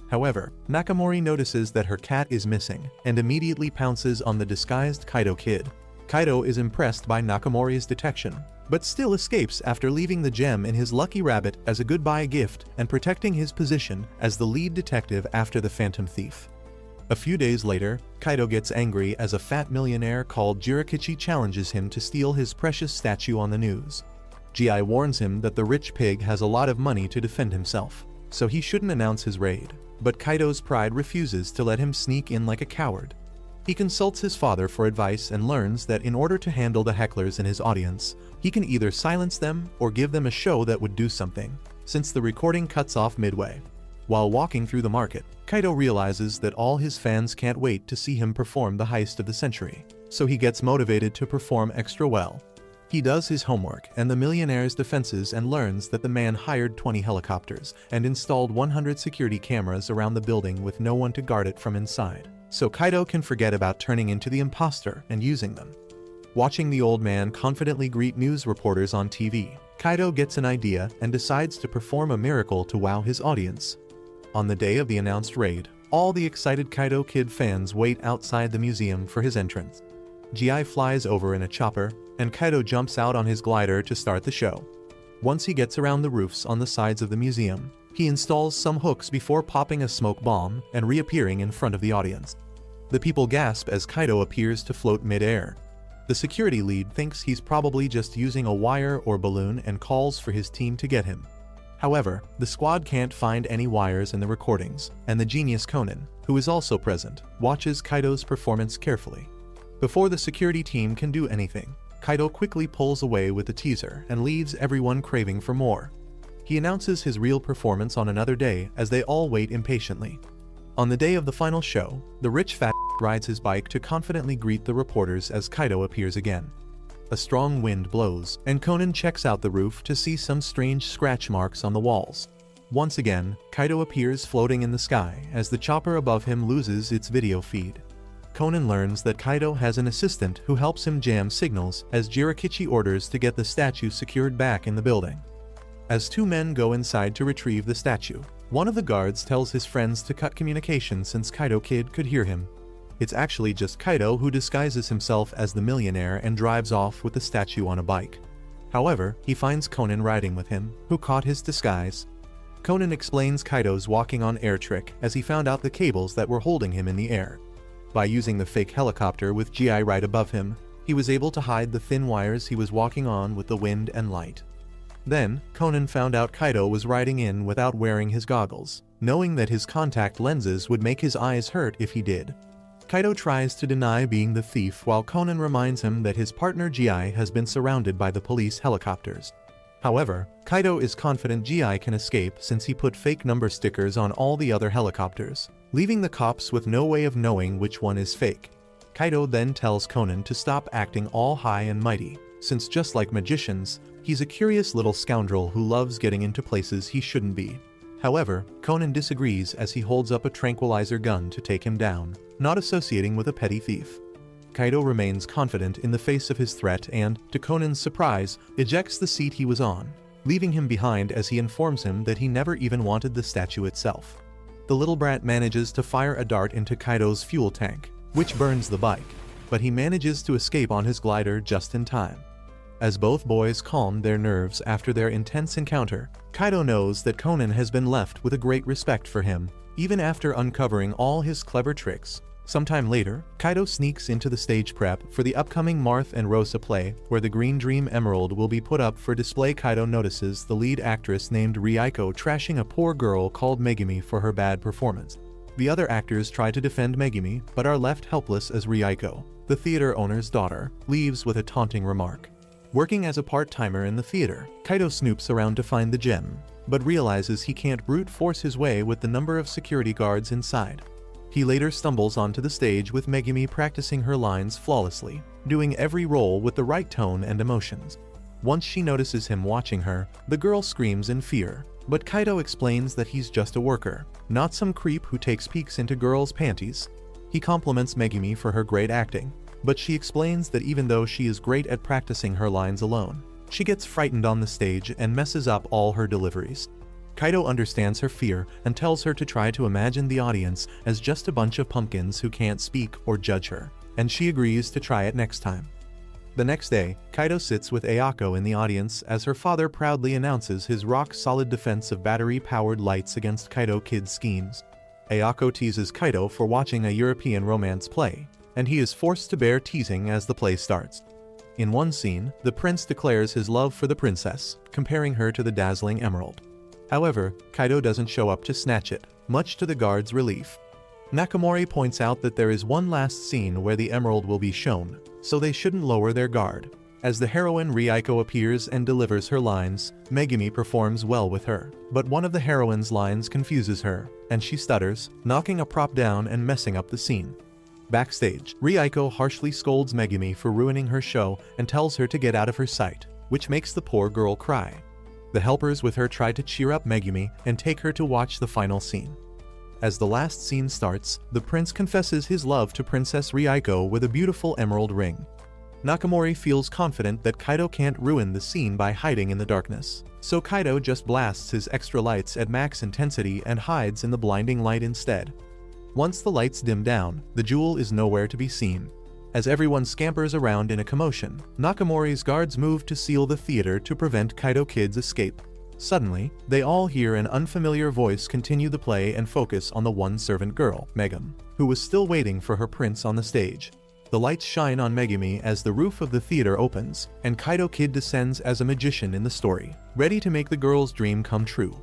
However, Nakamori notices that her cat is missing and immediately pounces on the disguised Kaido Kid. Kaido is impressed by Nakamori's detection, but still escapes after leaving the gem in his lucky rabbit as a goodbye gift and protecting his position as the lead detective after the Phantom Thief. A few days later, Kaido gets angry as a fat millionaire called Jirakichi challenges him to steal his precious statue on the news. Gi warns him that the rich pig has a lot of money to defend himself, so he shouldn't announce his raid, but Kaido's pride refuses to let him sneak in like a coward. He consults his father for advice and learns that in order to handle the hecklers in his audience, he can either silence them or give them a show that would do something. since the recording cuts off midway. While walking through the market, Kaido realizes that all his fans can't wait to see him perform the heist of the century, so he gets motivated to perform extra well. He does his homework and the millionaire's defenses and learns that the man hired 20 helicopters and installed 100 security cameras around the building with no one to guard it from inside, so Kaido can forget about turning into the imposter and using them. Watching the old man confidently greet news reporters on TV, Kaido gets an idea and decides to perform a miracle to wow his audience. On the day of the announced raid, all the excited Kaido Kid fans wait outside the museum for his entrance. Gi flies over in a chopper, and Kaido jumps out on his glider to start the show. Once he gets around the roofs on the sides of the museum, he installs some hooks before popping a smoke bomb and reappearing in front of the audience. The people gasp as Kaido appears to float mid-air. The security lead thinks he's probably just using a wire or balloon and calls for his team to get him. However, the squad can't find any wires in the recordings, and the genius Konan, who is also present, watches Kaido's performance carefully. Before the security team can do anything, Kaido quickly pulls away with the teaser and leaves everyone craving for more. He announces his real performance on another day as they all wait impatiently. On the day of the final show, the rich fat rides his bike to confidently greet the reporters as Kaido appears again. A strong wind blows, and Konan checks out the roof to see some strange scratch marks on the walls. Once again, Kaido appears floating in the sky as the chopper above him loses its video feed. Konan learns that Kaido has an assistant who helps him jam signals as Jirakichi orders to get the statue secured back in the building. As two men go inside to retrieve the statue, one of the guards tells his friends to cut communication since Kaido Kid could hear him. It's actually just Kaido who disguises himself as the millionaire and drives off with the statue on a bike. However, he finds Konan riding with him, who caught his disguise. Konan explains Kaido's walking on air trick as he found out the cables that were holding him in the air. By using the fake helicopter with Gi right above him, he was able to hide the thin wires he was walking on with the wind and light. Then, Konan found out Kaido was riding in without wearing his goggles, knowing that his contact lenses would make his eyes hurt if he did. Kaido tries to deny being the thief while Konan reminds him that his partner Gi has been surrounded by the police helicopters. However, Kaido is confident Gi can escape since he put fake number stickers on all the other helicopters, leaving the cops with no way of knowing which one is fake. Kaido then tells Konan to stop acting all high and mighty, since just like magicians, he's a curious little scoundrel who loves getting into places he shouldn't be. However, Konan disagrees as he holds up a tranquilizer gun to take him down, not associating with a petty thief. Kaido remains confident in the face of his threat and, to Konan's surprise, ejects the seat he was on, leaving him behind as he informs him that he never even wanted the statue itself. The little brat manages to fire a dart into Kaido's fuel tank, which burns the bike, but he manages to escape on his glider just in time. As both boys calm their nerves after their intense encounter, Kaido knows that Konan has been left with a great respect for him, even after uncovering all his clever tricks. Sometime later, Kaido sneaks into the stage prep for the upcoming Marth and Rosa play, where the Green Dream Emerald will be put up for display. Kaido notices the lead actress named Rieko trashing a poor girl called Megumi for her bad performance. The other actors try to defend Megumi, but are left helpless as Rieko, the theater owner's daughter, leaves with a taunting remark. Working as a part-timer in the theater, Kaido snoops around to find the gem, but realizes he can't brute force his way with the number of security guards inside. He later stumbles onto the stage with Megumi practicing her lines flawlessly, doing every role with the right tone and emotions. Once she notices him watching her, the girl screams in fear, but Kaido explains that he's just a worker, not some creep who takes peeks into girls' panties. He compliments Megumi for her great acting, but she explains that even though she is great at practicing her lines alone, she gets frightened on the stage and messes up all her deliveries. Kaido understands her fear and tells her to try to imagine the audience as just a bunch of pumpkins who can't speak or judge her, and she agrees to try it next time. The next day, Kaido sits with Ayako in the audience as her father proudly announces his rock-solid defense of battery-powered lights against Kaido Kid's schemes. Ayako teases Kaido for watching a European romance play, and he is forced to bear teasing as the play starts. In one scene, the prince declares his love for the princess, comparing her to the dazzling emerald. However, Kaido doesn't show up to snatch it, much to the guards' relief. Nakamori points out that there is one last scene where the emerald will be shown, so they shouldn't lower their guard. As the heroine Ryuko appears and delivers her lines, Megumi performs well with her. But one of the heroine's lines confuses her, and she stutters, knocking a prop down and messing up the scene. Backstage, Ryuko harshly scolds Megumi for ruining her show and tells her to get out of her sight, which makes the poor girl cry. The helpers with her try to cheer up Megumi and take her to watch the final scene. As the last scene starts, the prince confesses his love to Princess Ryuko with a beautiful emerald ring. Nakamori feels confident that Kaido can't ruin the scene by hiding in the darkness, so Kaido just blasts his extra lights at max intensity and hides in the blinding light instead. Once the lights dim down, the jewel is nowhere to be seen. As everyone scampers around in a commotion, Nakamori's guards move to seal the theater to prevent Kaido Kid's escape. Suddenly, they all hear an unfamiliar voice continue the play and focus on the one servant girl, Megumi, who was still waiting for her prince on the stage. The lights shine on Megumi as the roof of the theater opens, and Kaido Kid descends as a magician in the story, ready to make the girl's dream come true.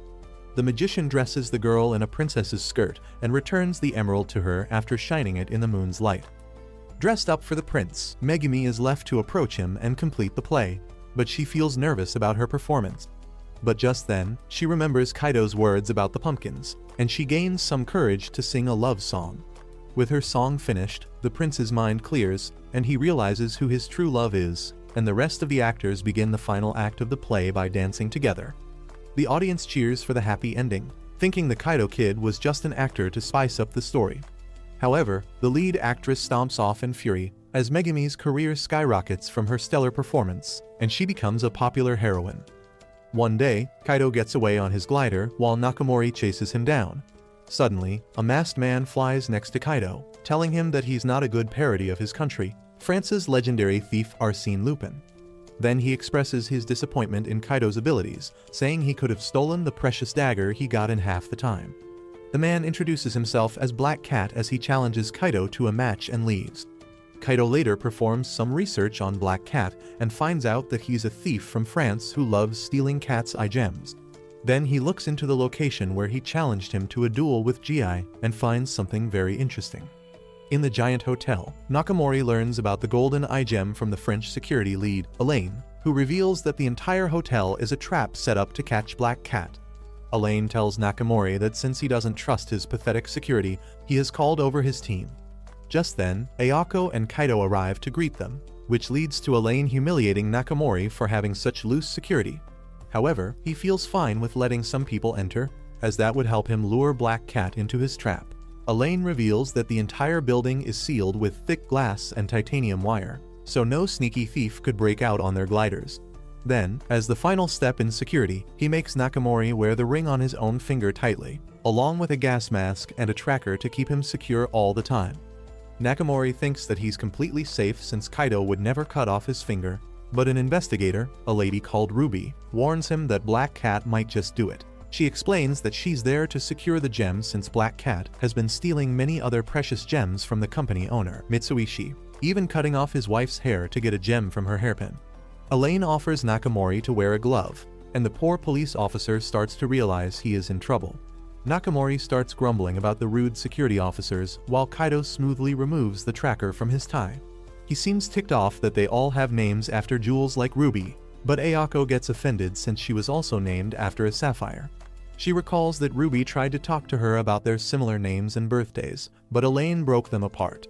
The magician dresses the girl in a princess's skirt and returns the emerald to her after shining it in the moon's light. Dressed up for the prince, Megumi is left to approach him and complete the play, but she feels nervous about her performance. But just then, she remembers Kaido's words about the pumpkins, and she gains some courage to sing a love song. With her song finished, the prince's mind clears, and he realizes who his true love is, and the rest of the actors begin the final act of the play by dancing together. The audience cheers for the happy ending, thinking the Kaido Kid was just an actor to spice up the story. However, the lead actress stomps off in fury, as Megumi's career skyrockets from her stellar performance, and she becomes a popular heroine. One day, Kaido gets away on his glider while Nakamori chases him down. Suddenly, a masked man flies next to Kaido, telling him that he's not a good parody of his country, France's legendary thief Arsène Lupin. Then he expresses his disappointment in Kaido's abilities, saying he could have stolen the precious dagger he got in half the time. The man introduces himself as Black Cat as he challenges Kaido to a match and leaves. Kaido later performs some research on Black Cat and finds out that he's a thief from France who loves stealing cat's eye gems. Then he looks into the location where he challenged him to a duel with Ji and finds something very interesting. In the giant hotel, Nakamori learns about the golden eye gem from the French security lead, Elaine, who reveals that the entire hotel is a trap set up to catch Black Cat. Elaine tells Nakamori that since he doesn't trust his pathetic security, he has called over his team. Just then, Ayako and Kaido arrive to greet them, which leads to Elaine humiliating Nakamori for having such loose security. However, he feels fine with letting some people enter, as that would help him lure Black Cat into his trap. Elaine reveals that the entire building is sealed with thick glass and titanium wire, so no sneaky thief could break out on their gliders. Then, as the final step in security, he makes Nakamori wear the ring on his own finger tightly, along with a gas mask and a tracker to keep him secure all the time. Nakamori thinks that he's completely safe since Kaido would never cut off his finger, but an investigator, a lady called Ruby, warns him that Black Cat might just do it. She explains that she's there to secure the gem since Black Cat has been stealing many other precious gems from the company owner, Mitsuishi, even cutting off his wife's hair to get a gem from her hairpin. Elaine offers Nakamori to wear a glove, and the poor police officer starts to realize he is in trouble. Nakamori starts grumbling about the rude security officers while Kaido smoothly removes the tracker from his tie. He seems ticked off that they all have names after jewels like Ruby, but Ayako gets offended since she was also named after a sapphire. She recalls that Ruby tried to talk to her about their similar names and birthdays, but Elaine broke them apart.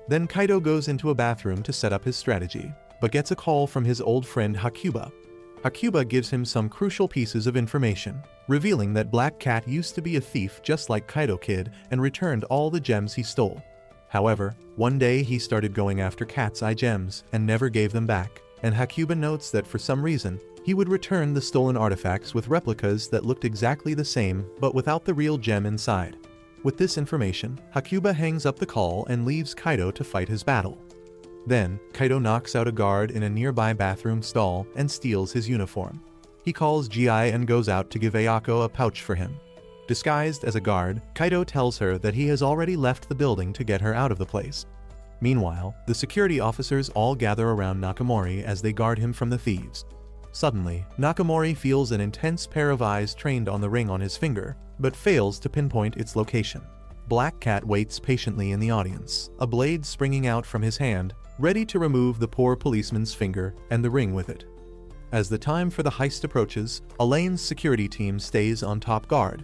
Then Kaido goes into a bathroom to set up his strategy, but gets a call from his old friend Hakuba. Hakuba gives him some crucial pieces of information, revealing that Black Cat used to be a thief just like Kaido Kid and returned all the gems he stole. However, one day he started going after Cat's eye gems and never gave them back, and Hakuba notes that for some reason, he would return the stolen artifacts with replicas that looked exactly the same but without the real gem inside. With this information, Hakuba hangs up the call and leaves Kaido to fight his battle. Then, Kaido knocks out a guard in a nearby bathroom stall and steals his uniform. He calls Ji and goes out to give Ayako a pouch for him. Disguised as a guard, Kaido tells her that he has already left the building to get her out of the place. Meanwhile, the security officers all gather around Nakamori as they guard him from the thieves. Suddenly, Nakamori feels an intense pair of eyes trained on the ring on his finger, but fails to pinpoint its location. Black Cat waits patiently in the audience, a blade springing out from his hand, ready to remove the poor policeman's finger and the ring with it. As the time for the heist approaches, Elaine's security team stays on top guard.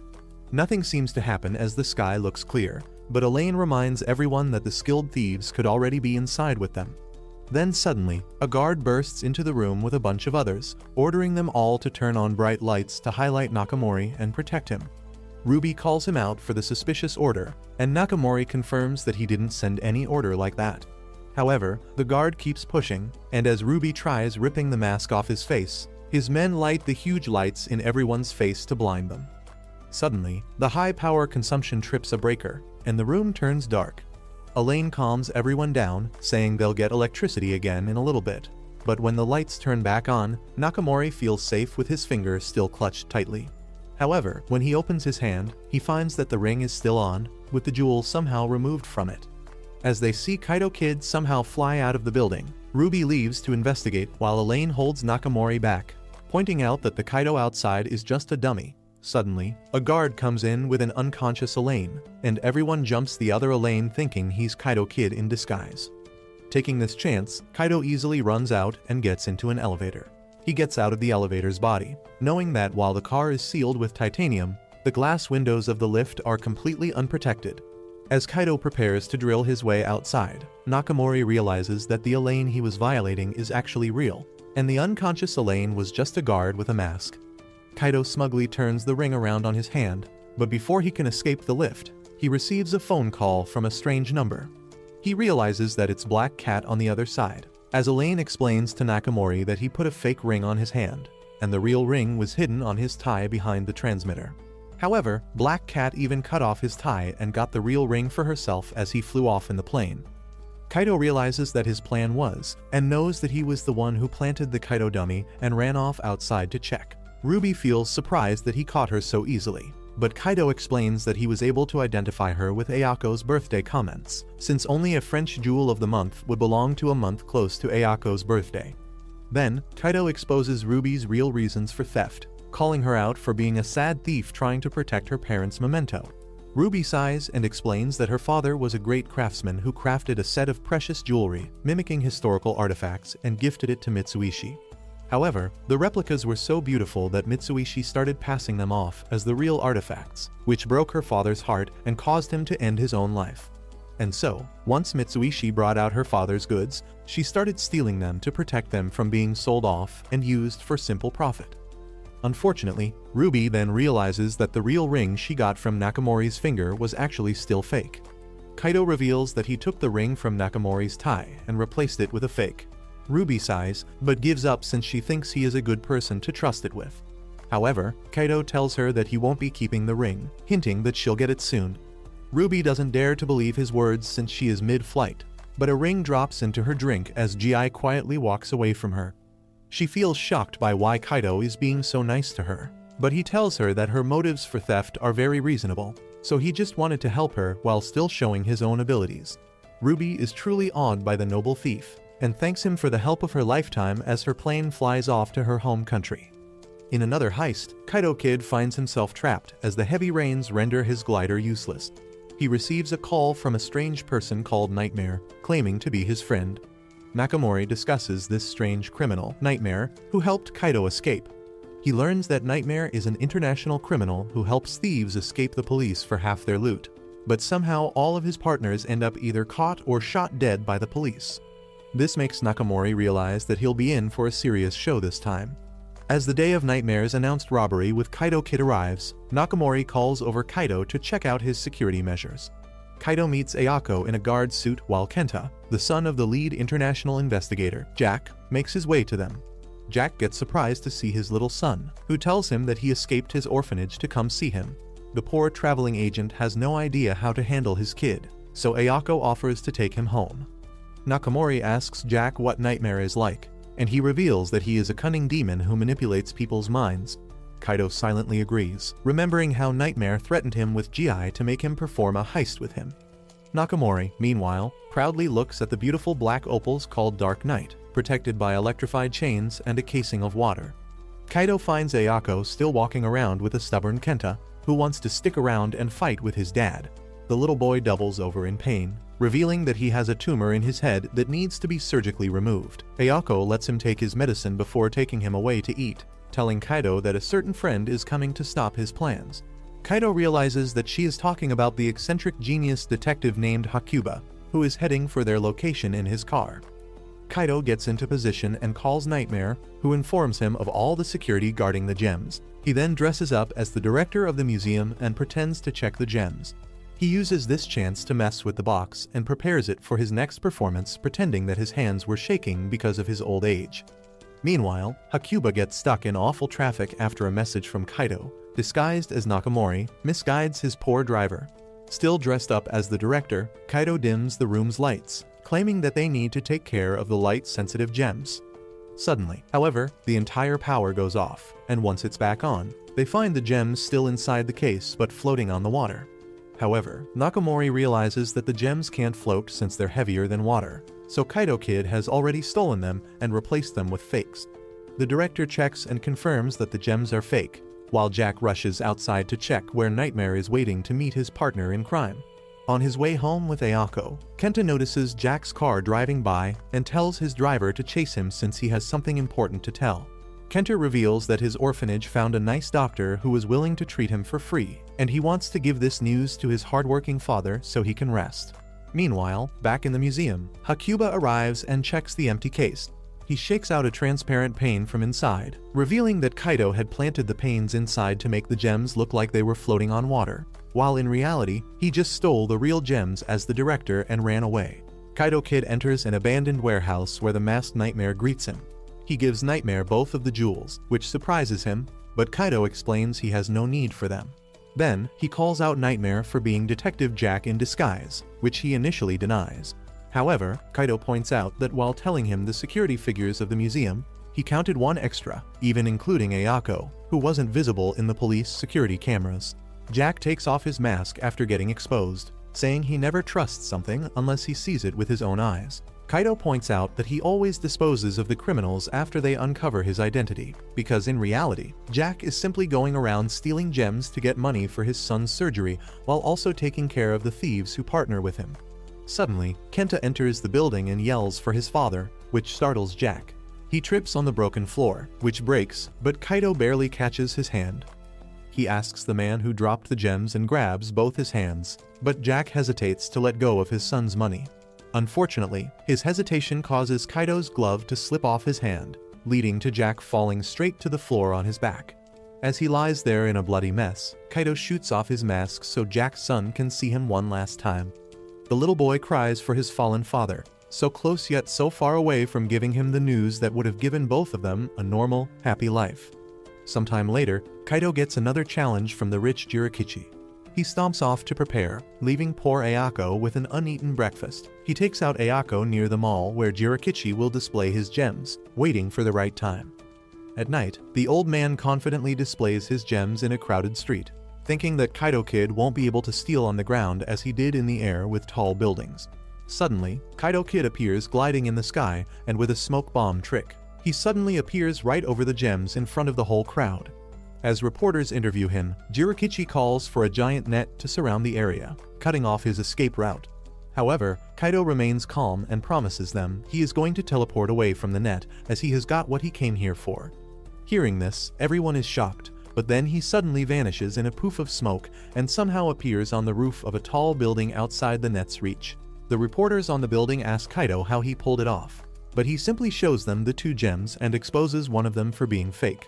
Nothing seems to happen as the sky looks clear, but Elaine reminds everyone that the skilled thieves could already be inside with them. Then suddenly, a guard bursts into the room with a bunch of others, ordering them all to turn on bright lights to highlight Nakamori and protect him. Ruby calls him out for the suspicious order, and Nakamori confirms that he didn't send any order like that. However, the guard keeps pushing, and as Ruby tries ripping the mask off his face, his men light the huge lights in everyone's face to blind them. Suddenly, the high power consumption trips a breaker, and the room turns dark. Elaine calms everyone down, saying they'll get electricity again in a little bit. But when the lights turn back on, Nakamori feels safe with his finger still clutched tightly. However, when he opens his hand, he finds that the ring is still on, with the jewel somehow removed from it. As they see Kaido Kid somehow fly out of the building, Ruby leaves to investigate while Elaine holds Nakamori back, pointing out that the Kaido outside is just a dummy. Suddenly, a guard comes in with an unconscious Elaine, and everyone jumps the other Elaine thinking he's Kaido Kid in disguise. Taking this chance, Kaido easily runs out and gets into an elevator. He gets out of the elevator's body, knowing that while the car is sealed with titanium, the glass windows of the lift are completely unprotected. As Kaido prepares to drill his way outside, Nakamori realizes that the Elaine he was violating is actually real, and the unconscious Elaine was just a guard with a mask. Kaido smugly turns the ring around on his hand, but before he can escape the lift, he receives a phone call from a strange number. He realizes that it's Black Cat on the other side, as Elaine explains to Nakamori that he put a fake ring on his hand, and the real ring was hidden on his tie behind the transmitter. However, Black Cat even cut off his tie and got the real ring for herself as he flew off in the plane. Kaido realizes that his plan was, and knows that he was the one who planted the Kaido dummy and ran off outside to check. Ruby feels surprised that he caught her so easily, but Kaido explains that he was able to identify her with Ayako's birthday comments, since only a French jewel of the month would belong to a month close to Ayako's birthday. Then, Kaido exposes Ruby's real reasons for theft, calling her out for being a sad thief trying to protect her parents' memento. Ruby sighs and explains that her father was a great craftsman who crafted a set of precious jewelry, mimicking historical artifacts, and gifted it to Mitsuishi. However, the replicas were so beautiful that Mitsuishi started passing them off as the real artifacts, which broke her father's heart and caused him to end his own life. And so, once Mitsuishi brought out her father's goods, she started stealing them to protect them from being sold off and used for simple profit. Unfortunately, Ruby then realizes that the real ring she got from Nakamori's finger was actually still fake. Kaido reveals that he took the ring from Nakamori's tie and replaced it with a fake. Ruby sighs, but gives up since she thinks he is a good person to trust it with. However, Kaido tells her that he won't be keeping the ring, hinting that she'll get it soon. Ruby doesn't dare to believe his words since she is mid-flight, but a ring drops into her drink as Gi quietly walks away from her. She feels shocked by why Kaido is being so nice to her, but he tells her that her motives for theft are very reasonable, so he just wanted to help her while still showing his own abilities. Ruby is truly awed by the noble thief, and thanks him for the help of her lifetime as her plane flies off to her home country. In another heist, Kaido Kid finds himself trapped as the heavy rains render his glider useless. He receives a call from a strange person called Nightmare, claiming to be his friend. Nakamori discusses this strange criminal, Nightmare, who helped Kaido escape. He learns that Nightmare is an international criminal who helps thieves escape the police for half their loot, but somehow all of his partners end up either caught or shot dead by the police. This makes Nakamori realize that he'll be in for a serious show this time. As the day of Nightmare's announced robbery with Kaido Kid arrives, Nakamori calls over Kaido to check out his security measures. Kaido meets Ayako in a guard suit while Kenta, the son of the lead international investigator, Jack, makes his way to them. Jack gets surprised to see his little son, who tells him that he escaped his orphanage to come see him. The poor traveling agent has no idea how to handle his kid, so Ayako offers to take him home. Nakamori asks Jack what Nightmare is like, and he reveals that he is a cunning demon who manipulates people's minds. Kaido silently agrees, remembering how Nightmare threatened him with Gi to make him perform a heist with him. Nakamori, meanwhile, proudly looks at the beautiful black opals called Dark Knight, protected by electrified chains and a casing of water. Kaido finds Ayako still walking around with a stubborn Kenta, who wants to stick around and fight with his dad. the little boy doubles over in pain, revealing that he has a tumor in his head that needs to be surgically removed. Ayako lets him take his medicine before taking him away to eat, telling Kaido that a certain friend is coming to stop his plans. Kaido realizes that she is talking about the eccentric genius detective named Hakuba, who is heading for their location in his car. Kaido gets into position and calls Nightmare, who informs him of all the security guarding the gems. He then dresses up as the director of the museum and pretends to check the gems. He uses this chance to mess with the box and prepares it for his next performance, pretending that his hands were shaking because of his old age. Meanwhile, Hakuba gets stuck in awful traffic after a message from Kaido, disguised as Nakamori, misguides his poor driver. Still dressed up as the director, Kaido dims the room's lights, claiming that they need to take care of the light-sensitive gems. Suddenly, however, the entire power goes off, and once it's back on, they find the gems still inside the case but floating on the water. However, Nakamori realizes that the gems can't float since they're heavier than water, so Kaido Kid has already stolen them and replaced them with fakes. The director checks and confirms that the gems are fake, while Jack rushes outside to check where Nightmare is waiting to meet his partner in crime. On his way home with Ayako, Kenta notices Jack's car driving by and tells his driver to chase him since he has something important to tell. Kenta reveals that his orphanage found a nice doctor who was willing to treat him for free, and he wants to give this news to his hardworking father so he can rest. Meanwhile, back in the museum, Hakuba arrives and checks the empty case. He shakes out a transparent pane from inside, revealing that Kaido had planted the panes inside to make the gems look like they were floating on water, while in reality, he just stole the real gems as the director and ran away. Kaido Kid enters an abandoned warehouse where the masked Nightmare greets him. He gives Nightmare both of the jewels, which surprises him, but Kaido explains he has no need for them. Then, he calls out Nightmare for being Detective Jack in disguise, which he initially denies. However, Kaido points out that while telling him the security figures of the museum, he counted one extra, even including Ayako, who wasn't visible in the police security cameras. Jack takes off his mask after getting exposed, saying he never trusts something unless he sees it with his own eyes. Kaido points out that he always disposes of the criminals after they uncover his identity, because in reality, Jack is simply going around stealing gems to get money for his son's surgery while also taking care of the thieves who partner with him. Suddenly, Kenta enters the building and yells for his father, which startles Jack. He trips on the broken floor, which breaks, but Kaido barely catches his hand. He asks the man who dropped the gems and grabs both his hands, but Jack hesitates to let go of his son's money. Unfortunately, his hesitation causes Kaido's glove to slip off his hand, leading to Jack falling straight to the floor on his back. As he lies there in a bloody mess, Kaido shoots off his mask so Jack's son can see him one last time. The little boy cries for his fallen father, so close yet so far away from giving him the news that would have given both of them a normal, happy life. Sometime later, Kaido gets another challenge from the rich Jirakichi. He stomps off to prepare, leaving poor Ayako with an uneaten breakfast. He takes out Ayako near the mall where Jirakichi will display his gems, waiting for the right time. At night, the old man confidently displays his gems in a crowded street, thinking that Kaido Kid won't be able to steal on the ground as he did in the air with tall buildings. Suddenly, Kaido Kid appears gliding in the sky and with a smoke bomb trick. He suddenly appears right over the gems in front of the whole crowd. As reporters interview him, Jirakichi calls for a giant net to surround the area, cutting off his escape route. However, Kaido remains calm and promises them he is going to teleport away from the net as he has got what he came here for. Hearing this, everyone is shocked, but then he suddenly vanishes in a poof of smoke and somehow appears on the roof of a tall building outside the net's reach. The reporters on the building ask Kaido how he pulled it off, but he simply shows them the two gems and exposes one of them for being fake.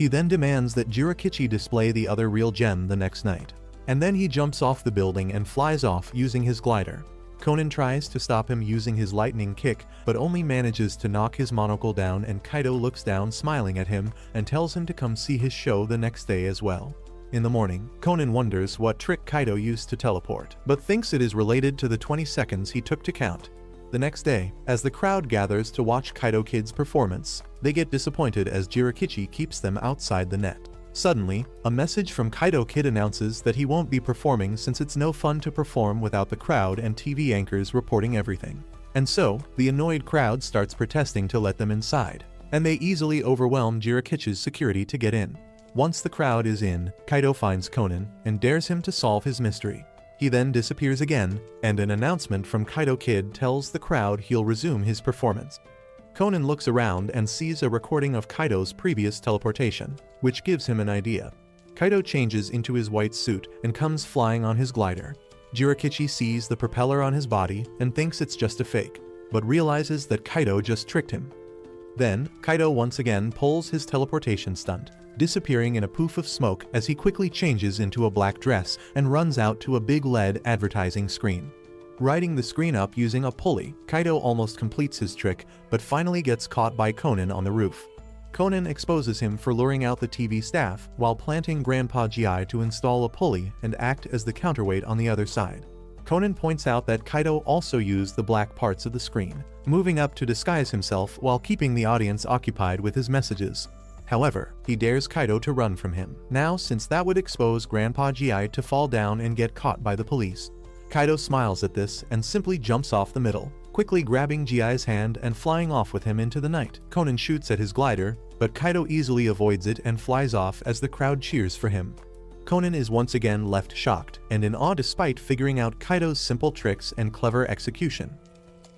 He then demands that Jirakichi display the other real gem the next night. And then he jumps off the building and flies off using his glider. Konan tries to stop him using his lightning kick, but only manages to knock his monocle down, and Kaido looks down smiling at him and tells him to come see his show the next day as well. In the morning, Konan wonders what trick Kaido used to teleport, but thinks it is related to the 20 seconds he took to count. The next day, as the crowd gathers to watch Kaido Kid's performance, they get disappointed as Jirakichi keeps them outside the net. Suddenly, a message from Kaido Kid announces that he won't be performing since it's no fun to perform without the crowd and TV anchors reporting everything. And so, the annoyed crowd starts protesting to let them inside, and they easily overwhelm Jirakichi's security to get in. Once the crowd is in, Kaido finds Konan and dares him to solve his mystery. He then disappears again, and an announcement from Kaido Kid tells the crowd he'll resume his performance. Conan looks around and sees a recording of Kaido's previous teleportation, which gives him an idea. Kaido changes into his white suit and comes flying on his glider. Jirakichi sees the propeller on his body and thinks it's just a fake, but realizes that Kaido just tricked him. Then, Kaido once again pulls his teleportation stunt, disappearing in a poof of smoke as he quickly changes into a black dress and runs out to a big LED advertising screen. Riding the screen up using a pulley, Kaido almost completes his trick, but finally gets caught by Conan on the roof. Conan exposes him for luring out the TV staff while planting Grandpa GI to install a pulley and act as the counterweight on the other side. Conan points out that Kaido also used the black parts of the screen, moving up to disguise himself while keeping the audience occupied with his messages. However, he dares Kaido to run from him, now since that would expose Grandpa GI to fall down and get caught by the police. Kaido smiles at this and simply jumps off the middle, quickly grabbing GI's hand and flying off with him into the night. Conan shoots at his glider, but Kaido easily avoids it and flies off as the crowd cheers for him. Conan is once again left shocked and in awe despite figuring out Kaido's simple tricks and clever execution.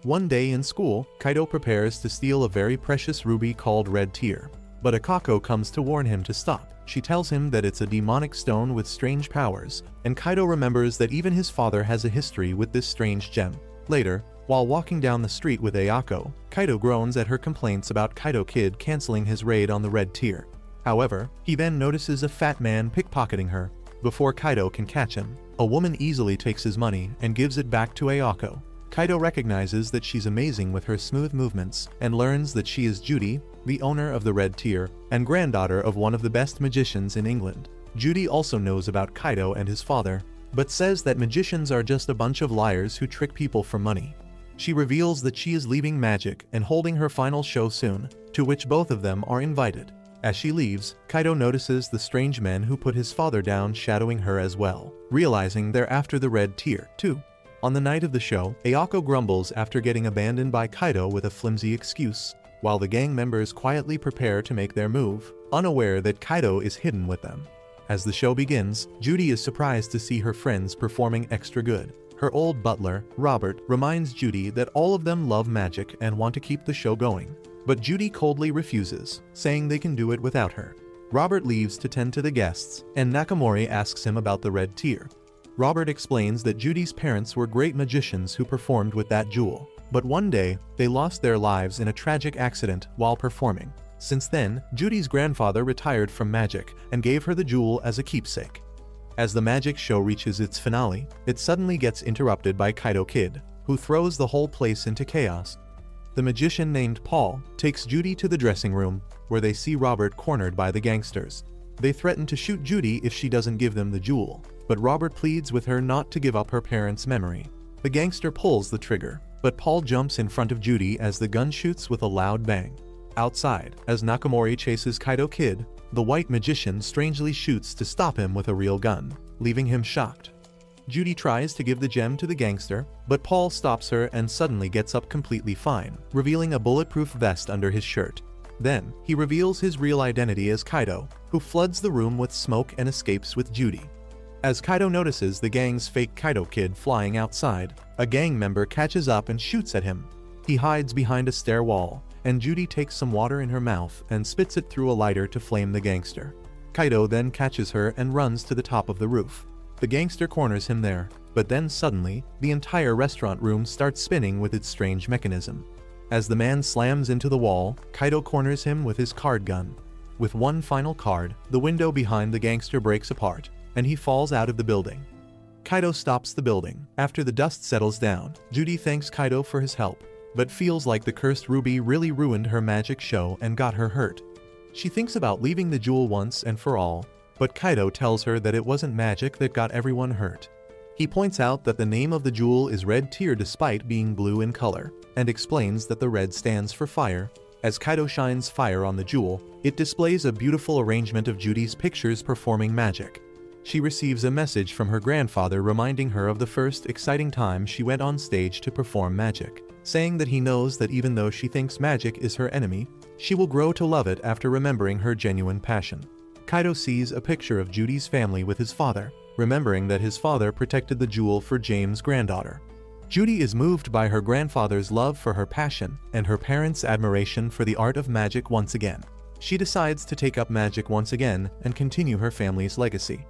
One day in school, Kaido prepares to steal a very precious ruby called Red Tear, but Akako comes to warn him to stop. She tells him that it's a demonic stone with strange powers, and Kaido remembers that even his father has a history with this strange gem. Later, while walking down the street with Ayako, Kaido groans at her complaints about Kaido Kid canceling his raid on the Red Tear. However, he then notices a fat man pickpocketing her. Before Kaido can catch him, a woman easily takes his money and gives it back to Ayako. Kaido recognizes that she's amazing with her smooth movements and learns that she is Judy, the owner of the Red Tear, and granddaughter of one of the best magicians in England. Judy also knows about Kaido and his father, but says that magicians are just a bunch of liars who trick people for money. She reveals that she is leaving magic and holding her final show soon, to which both of them are invited. As she leaves, Kaido notices the strange men who put his father down shadowing her as well, realizing they're after the Red Tear, too. On the night of the show, Ayako grumbles after getting abandoned by Kaido with a flimsy excuse, while the gang members quietly prepare to make their move, unaware that Kaido is hidden with them. As the show begins, Judy is surprised to see her friends performing extra good. Her old butler, Robert, reminds Judy that all of them love magic and want to keep the show going. But Judy coldly refuses, saying they can do it without her. Robert leaves to tend to the guests, and Nakamori asks him about the Red Tear. Robert explains that Judy's parents were great magicians who performed with that jewel, but one day, they lost their lives in a tragic accident while performing. Since then, Judy's grandfather retired from magic and gave her the jewel as a keepsake. As the magic show reaches its finale, it suddenly gets interrupted by Kaido Kid, who throws the whole place into chaos. The magician named Paul takes Judy to the dressing room, where they see Robert cornered by the gangsters. They threaten to shoot Judy if she doesn't give them the jewel, but Robert pleads with her not to give up her parents' memory. The gangster pulls the trigger, but Paul jumps in front of Judy as the gun shoots with a loud bang. Outside, as Nakamori chases Kaido Kid, the white magician strangely shoots to stop him with a real gun, leaving him shocked. Judy tries to give the gem to the gangster, but Paul stops her and suddenly gets up completely fine, revealing a bulletproof vest under his shirt. Then, he reveals his real identity as Kaido, who floods the room with smoke and escapes with Judy. As Kaido notices the gang's fake Kaido Kid flying outside, a gang member catches up and shoots at him. He hides behind a stair wall, and Judy takes some water in her mouth and spits it through a lighter to flame the gangster. Kaido then catches her and runs to the top of the roof. The gangster corners him there, but then suddenly, the entire restaurant room starts spinning with its strange mechanism. As the man slams into the wall, Kaido corners him with his card gun. With one final card, the window behind the gangster breaks apart, and he falls out of the building. Kaido stops the building. After the dust settles down, Judy thanks Kaido for his help, but feels like the cursed ruby really ruined her magic show and got her hurt. She thinks about leaving the jewel once and for all, but Kaido tells her that it wasn't magic that got everyone hurt. He points out that the name of the jewel is Red Tear despite being blue in color, and explains that the red stands for fire. As Kaido shines fire on the jewel, it displays a beautiful arrangement of Judy's pictures performing magic. She receives a message from her grandfather reminding her of the first exciting time she went on stage to perform magic, saying that he knows that even though she thinks magic is her enemy, she will grow to love it after remembering her genuine passion. Kaido sees a picture of Judy's family with his father, remembering that his father protected the jewel for James' granddaughter. Judy is moved by her grandfather's love for her passion and her parents' admiration for the art of magic once again. She decides to take up magic once again and continue her family's legacy.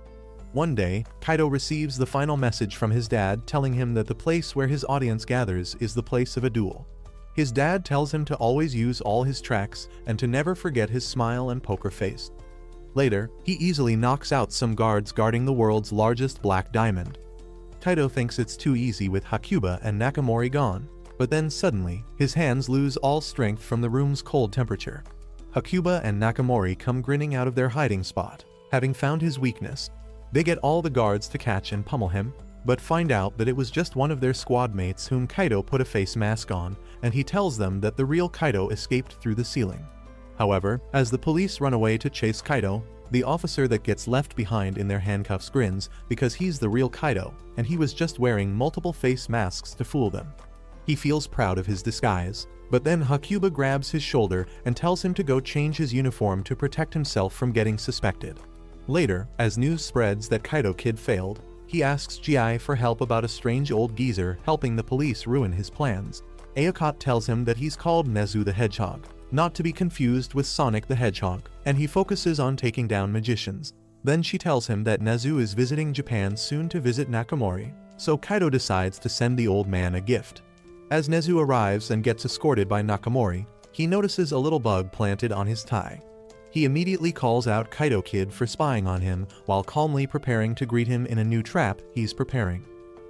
One day, Kaido receives the final message from his dad telling him that the place where his audience gathers is the place of a duel. His dad tells him to always use all his tracks and to never forget his smile and poker face. Later, he easily knocks out some guards guarding the world's largest black diamond. Kaido thinks it's too easy with Hakuba and Nakamori gone, but then suddenly, his hands lose all strength from the room's cold temperature. Hakuba and Nakamori come grinning out of their hiding spot, having found his weakness. They get all the guards to catch and pummel him, but find out that it was just one of their squad mates whom Kaido put a face mask on, and he tells them that the real Kaido escaped through the ceiling. However, as the police run away to chase Kaido, the officer that gets left behind in their handcuffs grins because he's the real Kaido, and he was just wearing multiple face masks to fool them. He feels proud of his disguise, but then Hakuba grabs his shoulder and tells him to go change his uniform to protect himself from getting suspected. Later, as news spreads that Kaido Kid failed, he asks Ji for help about a strange old geezer helping the police ruin his plans. Ayakot tells him that he's called Nezu the Hedgehog, not to be confused with Sonic the Hedgehog, and he focuses on taking down magicians. Then she tells him that Nezu is visiting Japan soon to visit Nakamori, so Kaido decides to send the old man a gift. As Nezu arrives and gets escorted by Nakamori, he notices a little bug planted on his tie. He immediately calls out Kaido Kid for spying on him while calmly preparing to greet him in a new trap he's preparing.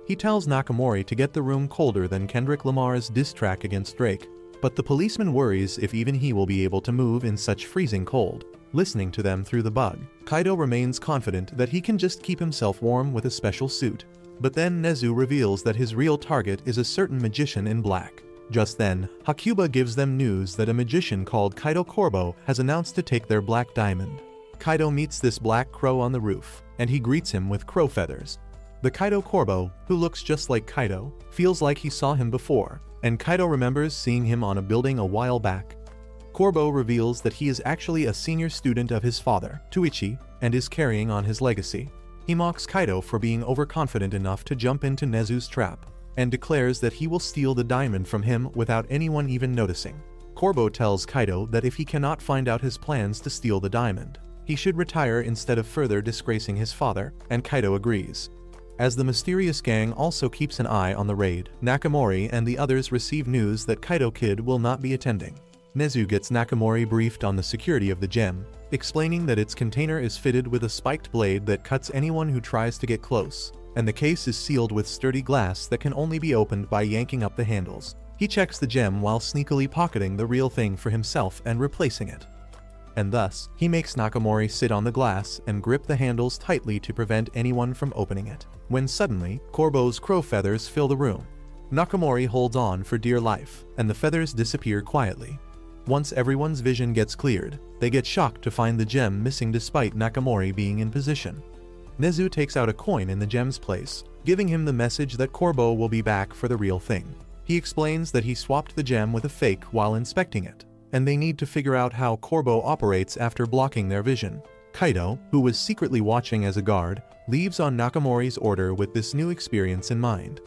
He tells Nakamori to get the room colder than Kendrick Lamar's diss track against Drake, but the policeman worries if even he will be able to move in such freezing cold. Listening to them through the bug, Kaido remains confident that he can just keep himself warm with a special suit. But then Nezu reveals that his real target is a certain magician in black. Just then, Hakuba gives them news that a magician called Kaido Corbo has announced to take their black diamond. Kaido meets this black crow on the roof, and he greets him with crow feathers. The Kaido Corbo, who looks just like Kaido, feels like he saw him before, and Kaido remembers seeing him on a building a while back. Corbo reveals that he is actually a senior student of his father, Tuichi, and is carrying on his legacy. He mocks Kaido for being overconfident enough to jump into Nezu's trap, and declares that he will steal the diamond from him without anyone even noticing. Corbo tells Kaido that if he cannot find out his plans to steal the diamond, he should retire instead of further disgracing his father, and Kaido agrees. As the mysterious gang also keeps an eye on the raid, Nakamori and the others receive news that Kaido Kid will not be attending. Nezu gets Nakamori briefed on the security of the gem, explaining that its container is fitted with a spiked blade that cuts anyone who tries to get close, and the case is sealed with sturdy glass that can only be opened by yanking up the handles. He checks the gem while sneakily pocketing the real thing for himself and replacing it. And thus, he makes Nakamori sit on the glass and grip the handles tightly to prevent anyone from opening it. When suddenly, Corbo's crow feathers fill the room. Nakamori holds on for dear life, and the feathers disappear quietly. Once everyone's vision gets cleared, they get shocked to find the gem missing despite Nakamori being in position. Nezu takes out a coin in the gem's place, giving him the message that Corbo will be back for the real thing. He explains that he swapped the gem with a fake while inspecting it, and they need to figure out how Corbo operates after blocking their vision. Kaido, who was secretly watching as a guard, leaves on Nakamori's order with this new experience in mind.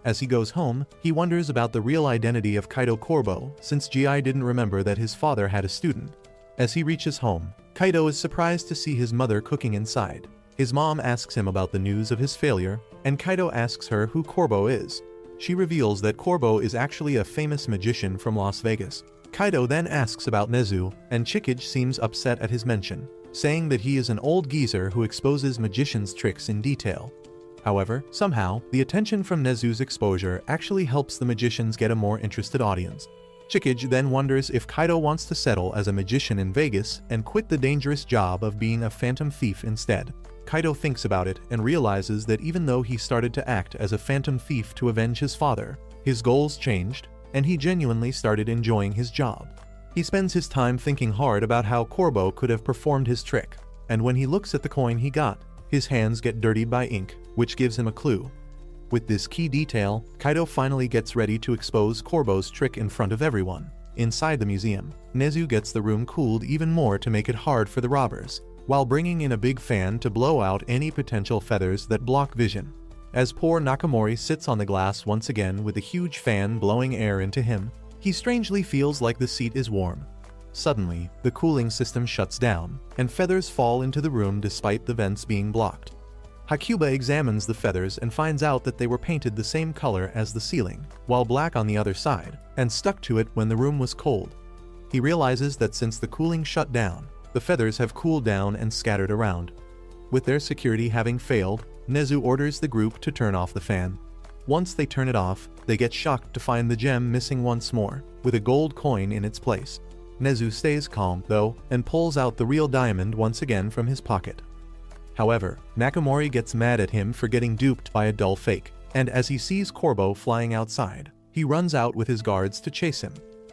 As he goes home, he wonders about the real identity of Kaido Corbo, since Ji didn't remember that his father had a student. As he reaches home, Kaido is surprised to see his mother cooking inside. His mom asks him about the news of his failure, and Kaido asks her who Corbo is. She reveals that Corbo is actually a famous magician from Las Vegas. Kaido then asks about Nezu, and Chikage seems upset at his mention, saying that he is an old geezer who exposes magicians' tricks in detail. However, somehow, the attention from Nezu's exposure actually helps the magicians get a more interested audience. Chikage then wonders if Kaido wants to settle as a magician in Vegas and quit the dangerous job of being a phantom thief instead. Kaido thinks about it and realizes that even though he started to act as a phantom thief to avenge his father, his goals changed, and he genuinely started enjoying his job. He spends his time thinking hard about how Corbo could have performed his trick, and when he looks at the coin he got, his hands get dirtied by ink, which gives him a clue. With this key detail, Kaido finally gets ready to expose Corbo's trick in front of everyone. Inside the museum, Nezu gets the room cooled even more to make it hard for the robbers. while bringing in a big fan to blow out any potential feathers that block vision. As poor Nakamori sits on the glass once again with a huge fan blowing air into him, he strangely feels like the seat is warm. Suddenly, the cooling system shuts down, and feathers fall into the room despite the vents being blocked. Hakuba examines the feathers and finds out that they were painted the same color as the ceiling, while black on the other side, and stuck to it when the room was cold. He realizes that since the cooling shut down, the feathers have cooled down and scattered around. With their security having failed, Nezu orders the group to turn off the fan. Once they turn it off, they get shocked to find the gem missing once more, with a gold coin in its place. Nezu stays calm, though, and pulls out the real diamond once again from his pocket. However, Nakamori gets mad at him for getting duped by a dull fake, and as he sees Corbo flying outside, he runs out with his guards to chase him.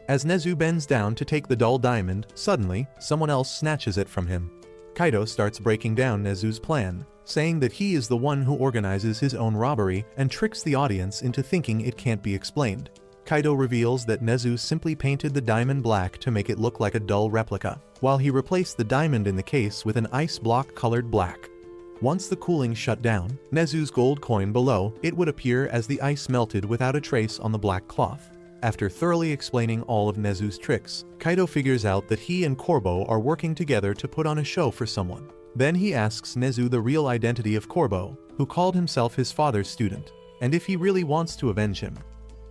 As Nezu bends down to take the dull diamond, suddenly, someone else snatches it from him. Kaido starts breaking down Nezu's plan, saying that he is the one who organizes his own robbery and tricks the audience into thinking it can't be explained. Kaido reveals that Nezu simply painted the diamond black to make it look like a dull replica, while he replaced the diamond in the case with an ice block colored black. Once the cooling shut down, Nezu's gold coin below it would appear as the ice melted without a trace on the black cloth. After thoroughly explaining all of Nezu's tricks, Kaido figures out that he and Corbo are working together to put on a show for someone. Then he asks Nezu the real identity of Corbo, who called himself his father's student, and if he really wants to avenge him.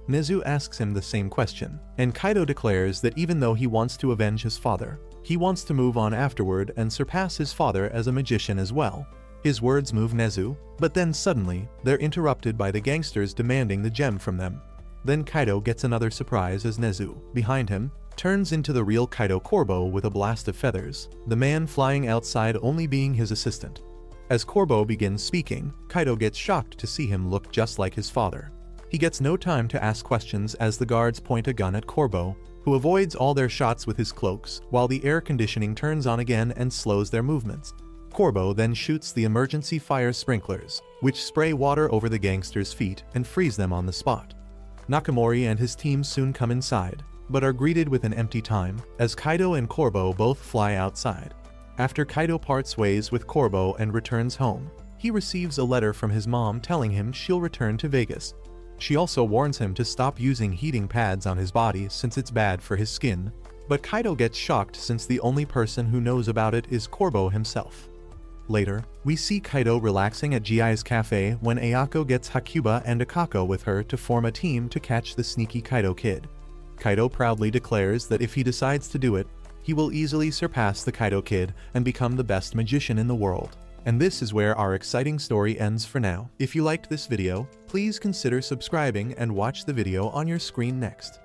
Nezu asks him the same question, and Kaido declares that even though he wants to avenge his father, he wants to move on afterward and surpass his father as a magician as well. His words move Nezu, but then suddenly, they're interrupted by the gangsters demanding the gem from them. Then Kaido gets another surprise as Nezu, behind him, turns into the real Kaido Corbo with a blast of feathers, the man flying outside only being his assistant. As Corbo begins speaking, Kaido gets shocked to see him look just like his father. He gets no time to ask questions as the guards point a gun at Corbo, who avoids all their shots with his cloaks, while the air conditioning turns on again and slows their movements. Corbo then shoots the emergency fire sprinklers, which spray water over the gangsters' feet and freeze them on the spot. Nakamori and his team soon come inside, but are greeted with an empty time, as Kaido and Corbo both fly outside. After Kaido parts ways with Corbo and returns home, he receives a letter from his mom telling him she'll return to Vegas. She also warns him to stop using heating pads on his body since it's bad for his skin, but Kaido gets shocked since the only person who knows about it is Corbo himself. Later, we see Kaido relaxing at G.I.'s cafe when Ayako gets Hakuba and Akako with her to form a team to catch the sneaky Kaido kid. Kaido proudly declares that if he decides to do it, he will easily surpass the Kaido kid and become the best magician in the world. And this is where our exciting story ends for now. If you liked this video, please consider subscribing and watch the video on your screen next.